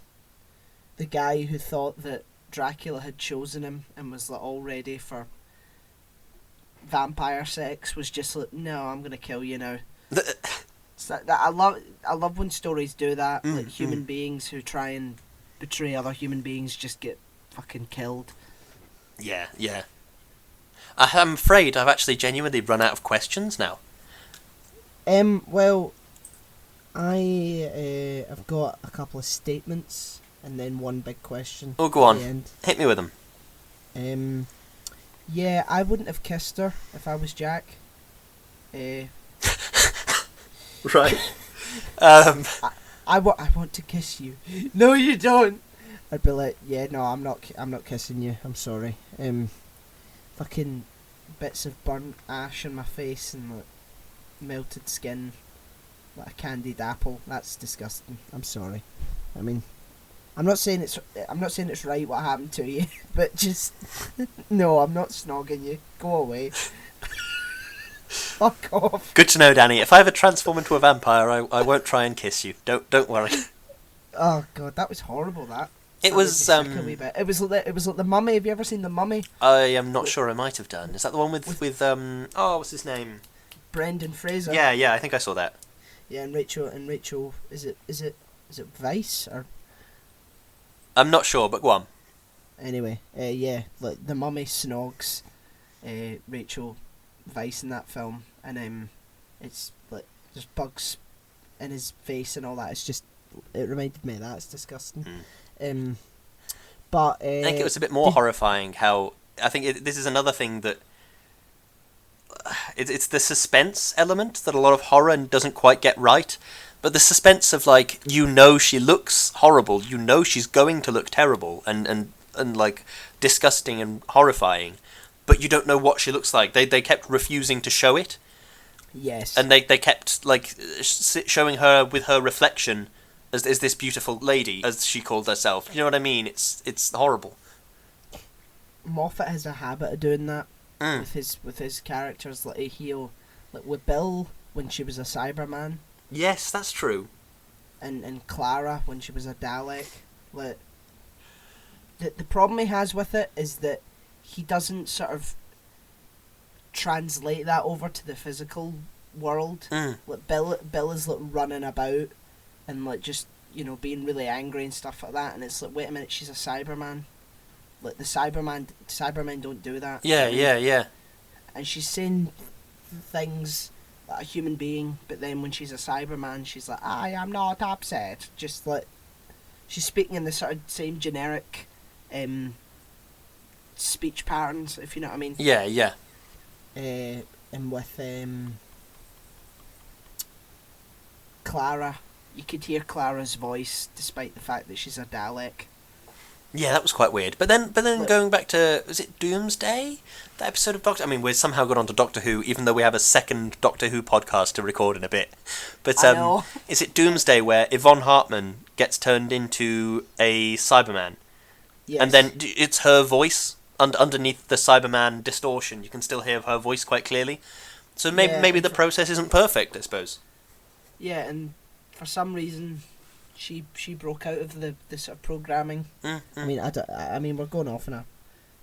guy who thought that Dracula had chosen him and was like all ready for vampire sex was just like, no, I'm gonna kill you now. I love when stories do that. Like human beings who try and betray other human beings just get fucking killed. Yeah, yeah. I'm afraid I've actually genuinely run out of questions now. Well, I've got a couple of statements and then one big question. Oh, go at on. the end. Hit me with them. Yeah, I wouldn't have kissed her if I was Jack. Right. I want to kiss you. No, you don't. I'd be like, yeah, no, I'm not kissing you. I'm sorry. Fucking bits of burnt ash in my face and like melted skin, like a candied apple. That's disgusting. I'm sorry. I mean, I'm not saying it's right what happened to you, but just no, I'm not snogging you. Go away. Fuck off. Good to know, Danny. If I ever transform into a vampire, I won't try and kiss you. Don't worry. Oh god, that was horrible. It was It was like the Mummy. Have you ever seen the Mummy? I am not sure. I might have done. Is that the one with what's his name? Brendan Fraser. Yeah. I think I saw that. Yeah, and Rachel. Is it Vice or? I'm not sure, but go on. Anyway, yeah, like the Mummy snogs, Rachel Vice in that film, and it's like there's bugs in his face and all that. It's just it reminded me of that. It's disgusting. But I think it was a bit more horrifying. How I think this is another thing that it's the suspense element that a lot of horror doesn't quite get right. But the suspense of like she looks horrible, she's going to look terrible and like disgusting and horrifying, but you don't know what she looks like. They kept refusing to show it. Yes. And they kept like showing her with her reflection as this beautiful lady, as she called herself. You know what I mean? It's horrible. Moffat has a habit of doing that with his characters. Like he'll like with Bill when she was a Cyberman. Yes, that's true. And Clara when she was a Dalek. Like the problem he has with it is that he doesn't sort of translate that over to the physical world. Like Bill is like running about and like just being really angry and stuff like that, and it's like, wait a minute, she's a Cyberman. Like the Cybermen don't do that. Yeah. And she's saying things like a human being, but then when she's a Cyberman, she's like, I am not upset. Just like she's speaking in the sort of same generic speech patterns, if you know what I mean. Yeah. And with Clara, you could hear Clara's voice despite the fact that she's a Dalek. Yeah, that was quite weird. But then going back to, was it Doomsday? That episode of Doctor... I mean, we've somehow got onto Doctor Who, even though we have a second Doctor Who podcast to record in a bit. But I know. Is it Doomsday where Yvonne Hartman gets turned into a Cyberman? Yes. And then it's her voice underneath the Cyberman distortion. You can still hear her voice quite clearly. So maybe the process isn't perfect, I suppose. Yeah, and for some reason... She broke out of the sort of programming. I mean, we're going off on a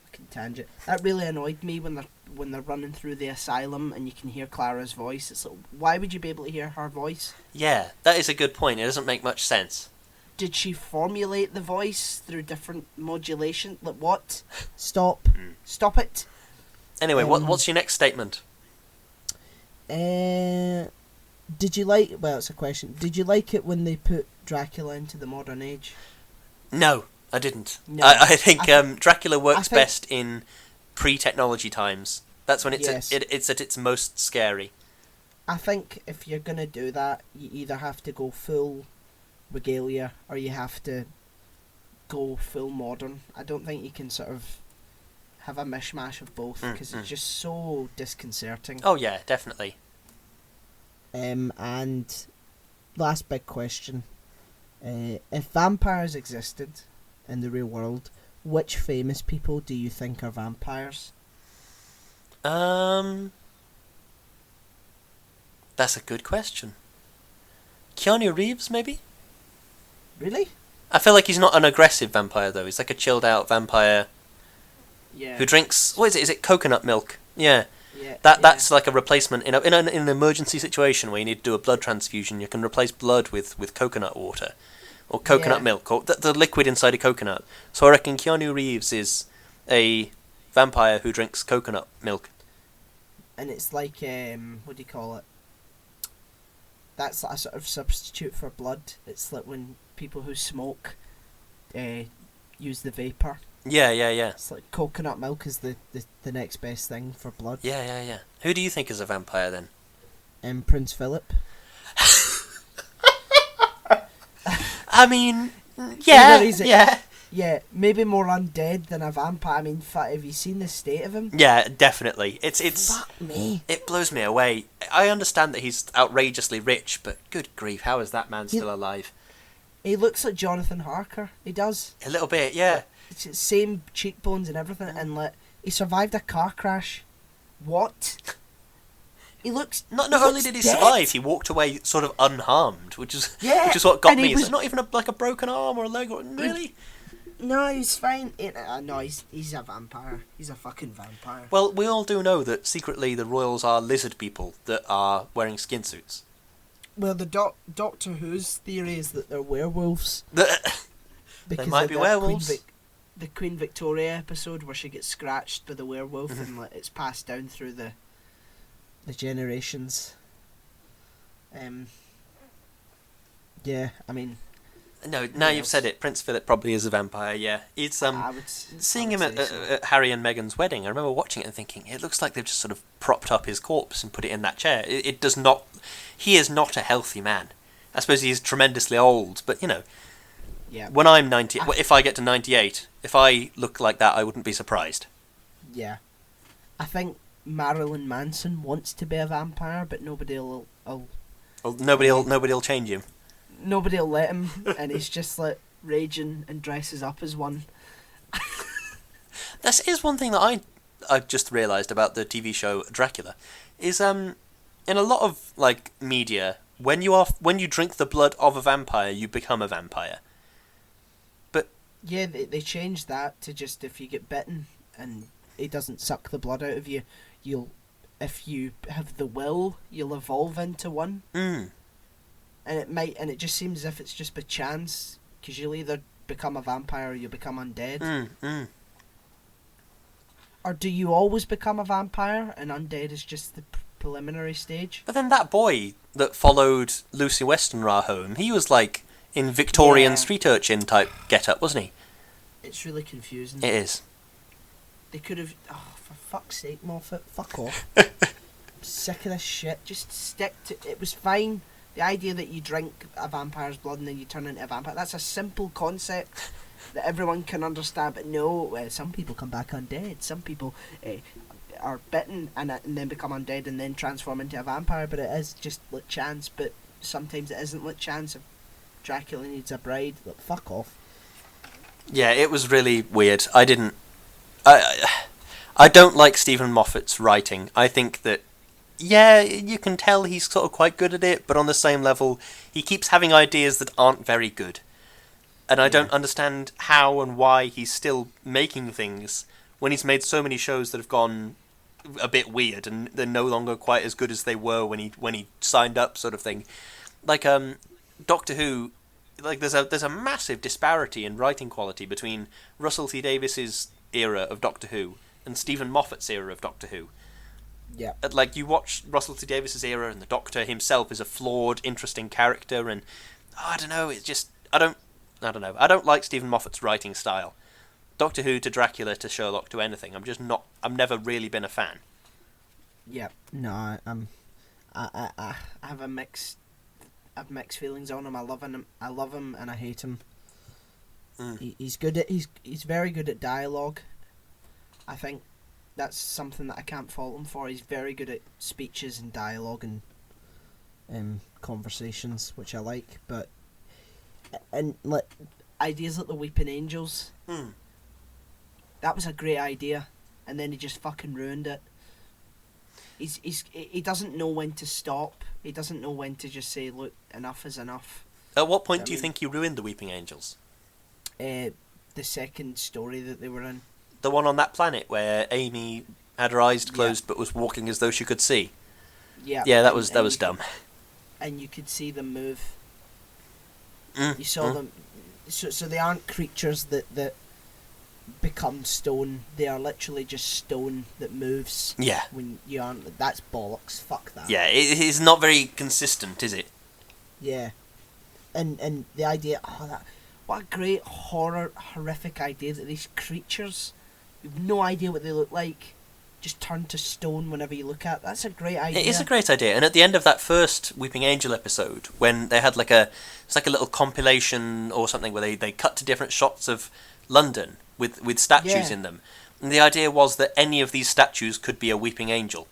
fucking tangent. That really annoyed me when they're running through the asylum and you can hear Clara's voice. It's like, why would you be able to hear her voice? Yeah, that is a good point. It doesn't make much sense. Did she formulate the voice through different modulation? Like what? Stop it. Anyway, what's your next statement? Did you like... Well, it's a question. Did you like it when they put Dracula into the modern age? No, I didn't. No. I think Dracula works best in pre-technology times. That's when it's at its most scary. I think if you're going to do that, you either have to go full regalia or you have to go full modern. I don't think you can sort of have a mishmash of both because it's just so disconcerting. Oh, yeah, definitely. And last big question. If vampires existed in the real world, which famous people do you think are vampires? That's a good question. Keanu Reeves, maybe? Really? I feel like he's not an aggressive vampire, though. He's like a chilled-out vampire who drinks... What is it? Is it coconut milk? Yeah. That's like a replacement in an emergency situation where you need to do a blood transfusion. You can replace blood with coconut water or coconut milk or the liquid inside a coconut. So I reckon Keanu Reeves is a vampire who drinks coconut milk. And it's like, what do you call it? That's like a sort of substitute for blood. It's like when people who smoke use the vapour. Yeah. It's like coconut milk is the next best thing for blood. Yeah. Who do you think is a vampire then? Prince Philip. I mean, yeah. Yeah, maybe more undead than a vampire. I mean, have you seen the state of him? Yeah, definitely. It's Fuck me. It blows me away. I understand that he's outrageously rich, but good grief, how is that man still alive? He looks like Jonathan Harker. He does. A little bit, yeah. It's the same cheekbones and everything, and like he survived a car crash. What? He looks. Not only did he survive, he walked away sort of unharmed, which is what got me. It's not even like a broken arm or a leg, or really. No, he's fine. No, he's a vampire. He's a fucking vampire. Well, we all do know that secretly the royals are lizard people that are wearing skin suits. Well, the Doctor Who's theory is that they're werewolves. They might be werewolves. The Queen Victoria episode where she gets scratched by the werewolf and like, it's passed down through the generations. Yeah, I mean. No, now you've said it. Prince Philip probably is a vampire. Yeah, it's seeing him at Harry and Meghan's wedding. I remember watching it and thinking, it looks like they've just sort of propped up his corpse and put it in that chair. It does not. He is not a healthy man. I suppose he's tremendously old, but you know. Yeah. When I'm 90, if I get to 98, if I look like that, I wouldn't be surprised. Yeah, I think Marilyn Manson wants to be a vampire, but nobody'll Nobody'll change him. Nobody'll let him, and he's just like raging and dresses up as one. This is one thing that I just realised about the TV show Dracula, is in a lot of like media, when you drink the blood of a vampire, you become a vampire. But yeah, they changed that to just if you get bitten and it doesn't suck the blood out of you, if you have the will, you'll evolve into one. And it just seems as if it's just by chance, because you'll either become a vampire or you become undead. Or do you always become a vampire and undead is just the preliminary stage? But then that boy that followed Lucy Westenra home, he was like in Victorian street urchin type get-up, wasn't he? It's really confusing. It is. They could have... Oh, for fuck's sake, Moffat, fuck off. I'm sick of this shit. Just stick to... It was fine. The idea that you drink a vampire's blood and then you turn into a vampire, that's a simple concept that everyone can understand. But no, some people come back undead. Some people are bitten and then become undead and then transform into a vampire. But it is just like chance. But sometimes it isn't like chance. If Dracula needs a bride, like, fuck off. Yeah, it was really weird. I don't like Stephen Moffat's writing. I think that, yeah, you can tell he's sort of quite good at it, but on the same level, he keeps having ideas that aren't very good. And I don't understand how and why he's still making things when he's made so many shows that have gone a bit weird and they're no longer quite as good as they were when he signed up, sort of thing. Like Doctor Who, like there's a massive disparity in writing quality between Russell T Davies's era of Doctor Who and Stephen Moffat's era of Doctor Who. Yeah. Like, you watch Russell T Davies's era and the Doctor himself is a flawed, interesting character, and I don't know, it's just I don't know. I don't like Stephen Moffat's writing style. Doctor Who to Dracula to Sherlock to anything. I've never really been a fan. Yeah. No, I have mixed feelings on him. I love him and I hate him. He's very good at dialogue. I think that's something that I can't fault him for. He's very good at speeches and dialogue and conversations, which I like. But like ideas like the Weeping Angels, that was a great idea, and then he just fucking ruined it. He doesn't know when to stop. He doesn't know when to just say, look, enough is enough. At what point do you think he ruined the Weeping Angels? The second story that they were in. The one on that planet where Amy had her eyes closed but was walking as though she could see. Yeah. Yeah, that was dumb. And you could see them move. You saw them. So they aren't creatures that become stone. They are literally just stone that moves. Yeah. When you aren't. That's bollocks. Fuck that. Yeah, it is not very consistent, is it? Yeah. And the idea, what a great horrific idea that these creatures, you've no idea what they look like, just turn to stone whenever you look at. That's a great idea. It is a great idea, and at the end of that first Weeping Angel episode, when they had it's like a little compilation or something where they cut to different shots of London with statues in them, and the idea was that any of these statues could be a Weeping Angel.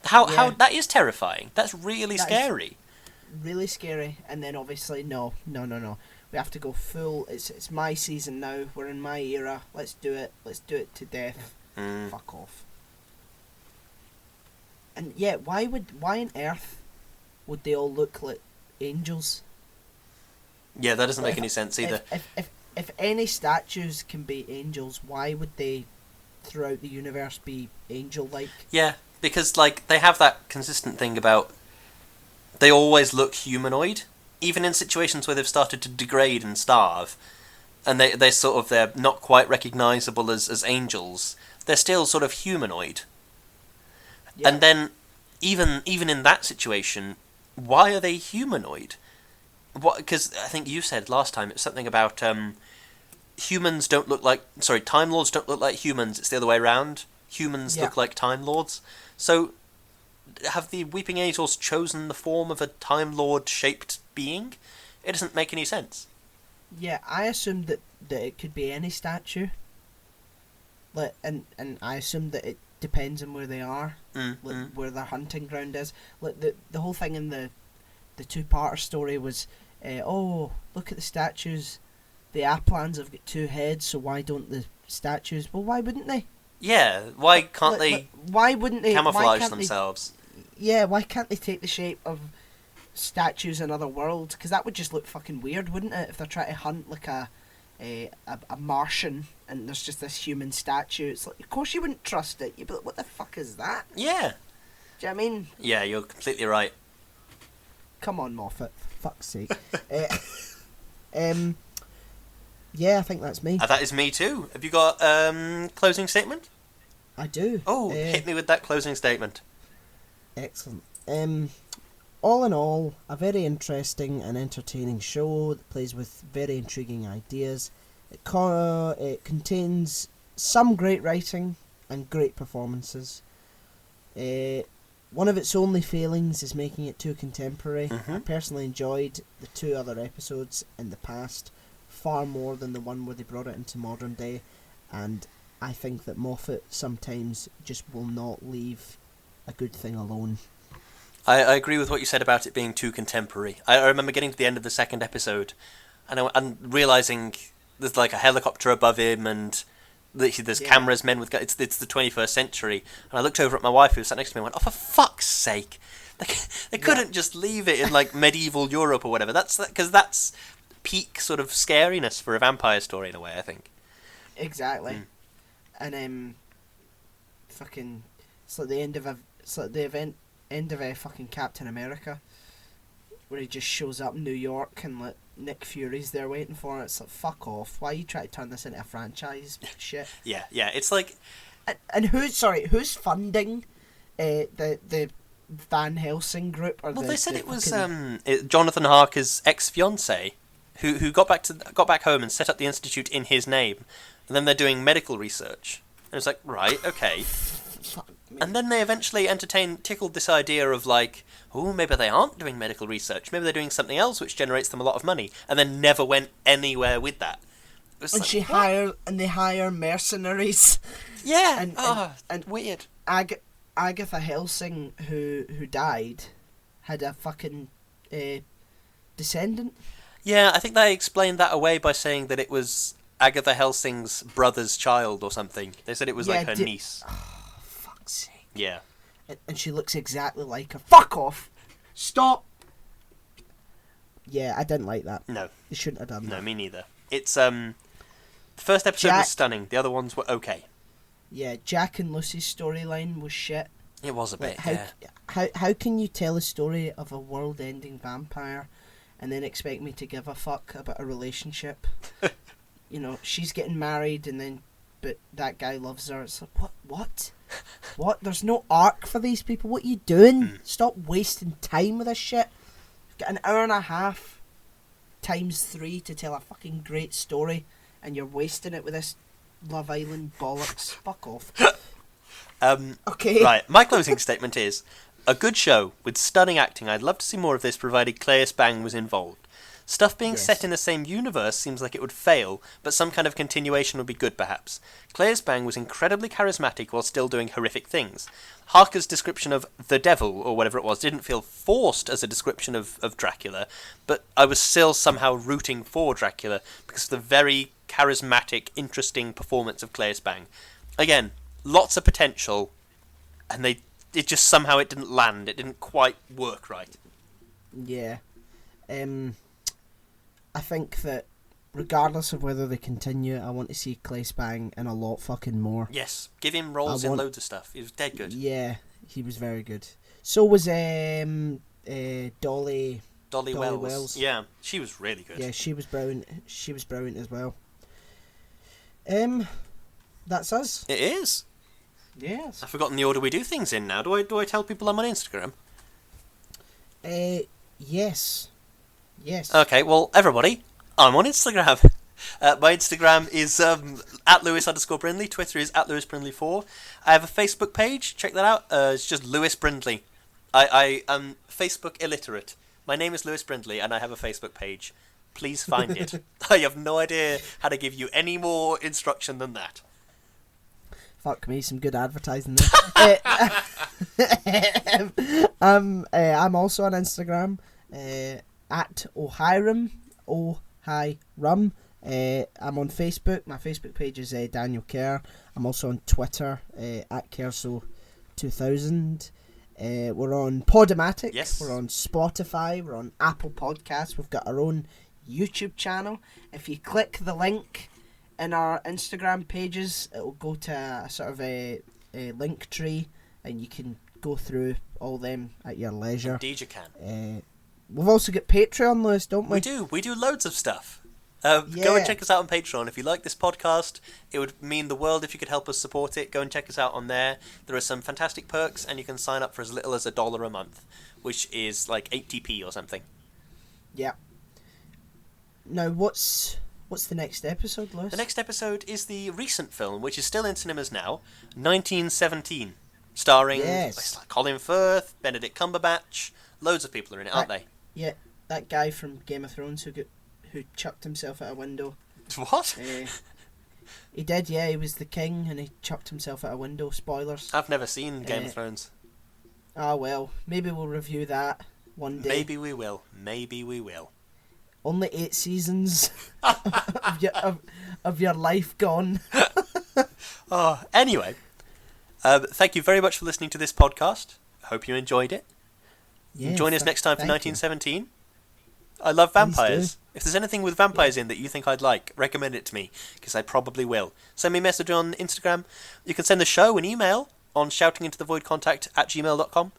How that is terrifying. That's really scary. Really scary, and then obviously no. We have to go full. It's my season now. We're in my era. Let's do it. Let's do it to death. Fuck off. And yeah, why on earth would they all look like angels? Yeah, that doesn't make any sense either. If any statues can be angels, why would they throughout the universe be angel-like? Yeah, because they have that consistent thing about they always look humanoid, even in situations where they've started to degrade and starve, and they're not quite recognisable as angels. They're still sort of humanoid. Yeah. And then, even in that situation, why are they humanoid? Because I think you said last time it's something about Time Lords don't look like humans. It's the other way around. Humans look like Time Lords. So, have the Weeping Angels chosen the form of a Time Lord shaped being? It doesn't make any sense. Yeah, I assumed that it could be any statue. And I assumed that it depends on where they are, where their hunting ground is. The whole thing in the two-parter story was, look at the statues. The Aplans have got two heads, so why don't the statues? Well, why wouldn't they? Yeah, why can't they? Why wouldn't they camouflage themselves? Why can't they take the shape of statues in other worlds? Because that would just look fucking weird, wouldn't it? If they're trying to hunt like a Martian and there's just this human statue, it's like, of course you wouldn't trust it. You'd be like, what the fuck is that? Yeah. Do you know what I mean? Yeah, you're completely right. Come on, Moffat. For fuck's sake. Yeah, I think that's me. That is me too. Have you got closing statement? I do. Oh, hit me with that closing statement. Excellent. All in all, a very interesting and entertaining show that plays with very intriguing ideas. It contains some great writing and great performances. One of its only failings is making it too contemporary. Mm-hmm. I personally enjoyed the two other episodes in the past far more than the one where they brought it into modern day, and I think that Moffat sometimes just will not leave a good thing alone. I agree with what you said about it being too contemporary. I remember getting to the end of the second episode and realising there's like a helicopter above him and there's cameras, men with guns. It's the 21st century. And I looked over at my wife who was sat next to me and went, oh, for fuck's sake. They couldn't just leave it in like medieval Europe or whatever. Because that's peak sort of scariness for a vampire story in a way, I think. Exactly. And fucking it's like the end of a fucking Captain America, where he just shows up in New York and like Nick Fury's there waiting for it. It's like, fuck off. Why are you trying to turn this into a franchise? Shit. Yeah. It's like, and who's funding the Van Helsing group? Or they said it was Jonathan Harker's ex-fiancée who got back home and set up the institute in his name, and then they're doing medical research. And it's like, right, okay. And then they eventually tickled this idea of like, oh, maybe they aren't doing medical research. Maybe they're doing something else which generates them a lot of money. And then never went anywhere with that. And they hire mercenaries. Yeah, and weird. Agatha Helsing, who died, had a fucking descendant. Yeah, I think they explained that away by saying that it was Agatha Helsing's brother's child or something. They said it was like her niece. Oh, fuck's sake. Yeah. And she looks exactly like her. Fuck off! Stop! Yeah, I didn't like that. No. You shouldn't have done that. No, me neither. It's, the first episode was stunning. The other ones were okay. Yeah, Jack and Lucy's storyline was shit. It was a bit, How can you tell a story of a world-ending vampire and then expect me to give a fuck about a relationship? You know, she's getting married and then but that guy loves her. It's like, what? There's no arc for these people. What are you doing? Stop wasting time with this shit. You've got an hour and a half times 3 to tell a fucking great story, and you're wasting it with this Love Island bollocks. Fuck off. Okay. Right, my closing statement is, a good show with stunning acting. I'd love to see more of this provided Claes Bang was involved. Stuff being set in the same universe seems like it would fail, but some kind of continuation would be good perhaps. Claes Bang was incredibly charismatic while still doing horrific things. Harker's description of the devil, or whatever it was, didn't feel forced as a description of Dracula, but I was still somehow rooting for Dracula because of the very charismatic, interesting performance of Claes Bang. Again, lots of potential, and it just somehow it didn't land. It didn't quite work right. Yeah. I think that regardless of whether they continue, I want to see Claes Bang in a lot fucking more. Yes, give him roles in loads of stuff. He was dead good. Yeah, he was very good. So was Dolly Wells. Yeah, she was really good. Yeah, she was brilliant. She was brilliant as well. That's us. It is. Yes. I've forgotten the order we do things in now. Do I tell people I'm on Instagram? Yes. Yes. Okay, well, everybody, I'm on Instagram. My Instagram is at Lewis_Brindley. Twitter is at LewisBrindley4. I have a Facebook page. Check that out. It's just Lewis Brindley. I am Facebook illiterate. My name is Lewis Brindley, and I have a Facebook page. Please find it. I have no idea how to give you any more instruction than that. Fuck me, some good advertising there. I'm also on Instagram. At Ohiram, Ohiram. I'm on Facebook. My Facebook page is Daniel Kerr. I'm also on Twitter at Kerso2000. We're on Podomatic. Yes. We're on Spotify. We're on Apple Podcasts. We've got our own YouTube channel. If you click the link in our Instagram pages, it will go to a sort of a link tree, and you can go through all them at your leisure. Indeed you can. We've also got Patreon, Lewis, don't we? We do loads of stuff. Go and check us out on Patreon. If you like this podcast, it would mean the world if you could help us support it. Go and check us out on there. There are some fantastic perks, and you can sign up for as little as $1 a month, which is like 80p or something. Yeah. Now, what's the next episode, Lewis? The next episode is the recent film, which is still in cinemas now, 1917, starring Colin Firth, Benedict Cumberbatch. Loads of people are in it, aren't they? Yeah, that guy from Game of Thrones who chucked himself out a window. What? He did, yeah. He was the king, and he chucked himself out a window. Spoilers. I've never seen Game of Thrones. Ah, well, maybe we'll review that one day. Maybe we will. Only 8 seasons of your life gone. Anyway, thank you very much for listening to this podcast. Hope you enjoyed it. Yeah, join us next time for 1917. I love vampires. If there's anything with vampires in that you think I'd like, recommend it to me, because I probably will. Send me a message on Instagram. You can send the show an email on shoutingintothevoidcontact@gmail.com.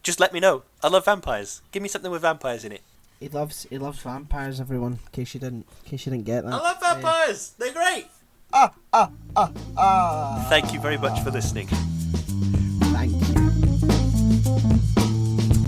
Just let me know. I love vampires. Give me something with vampires in it. He loves vampires, everyone. In case you didn't get that. I love vampires. They're great. Thank you very much for listening.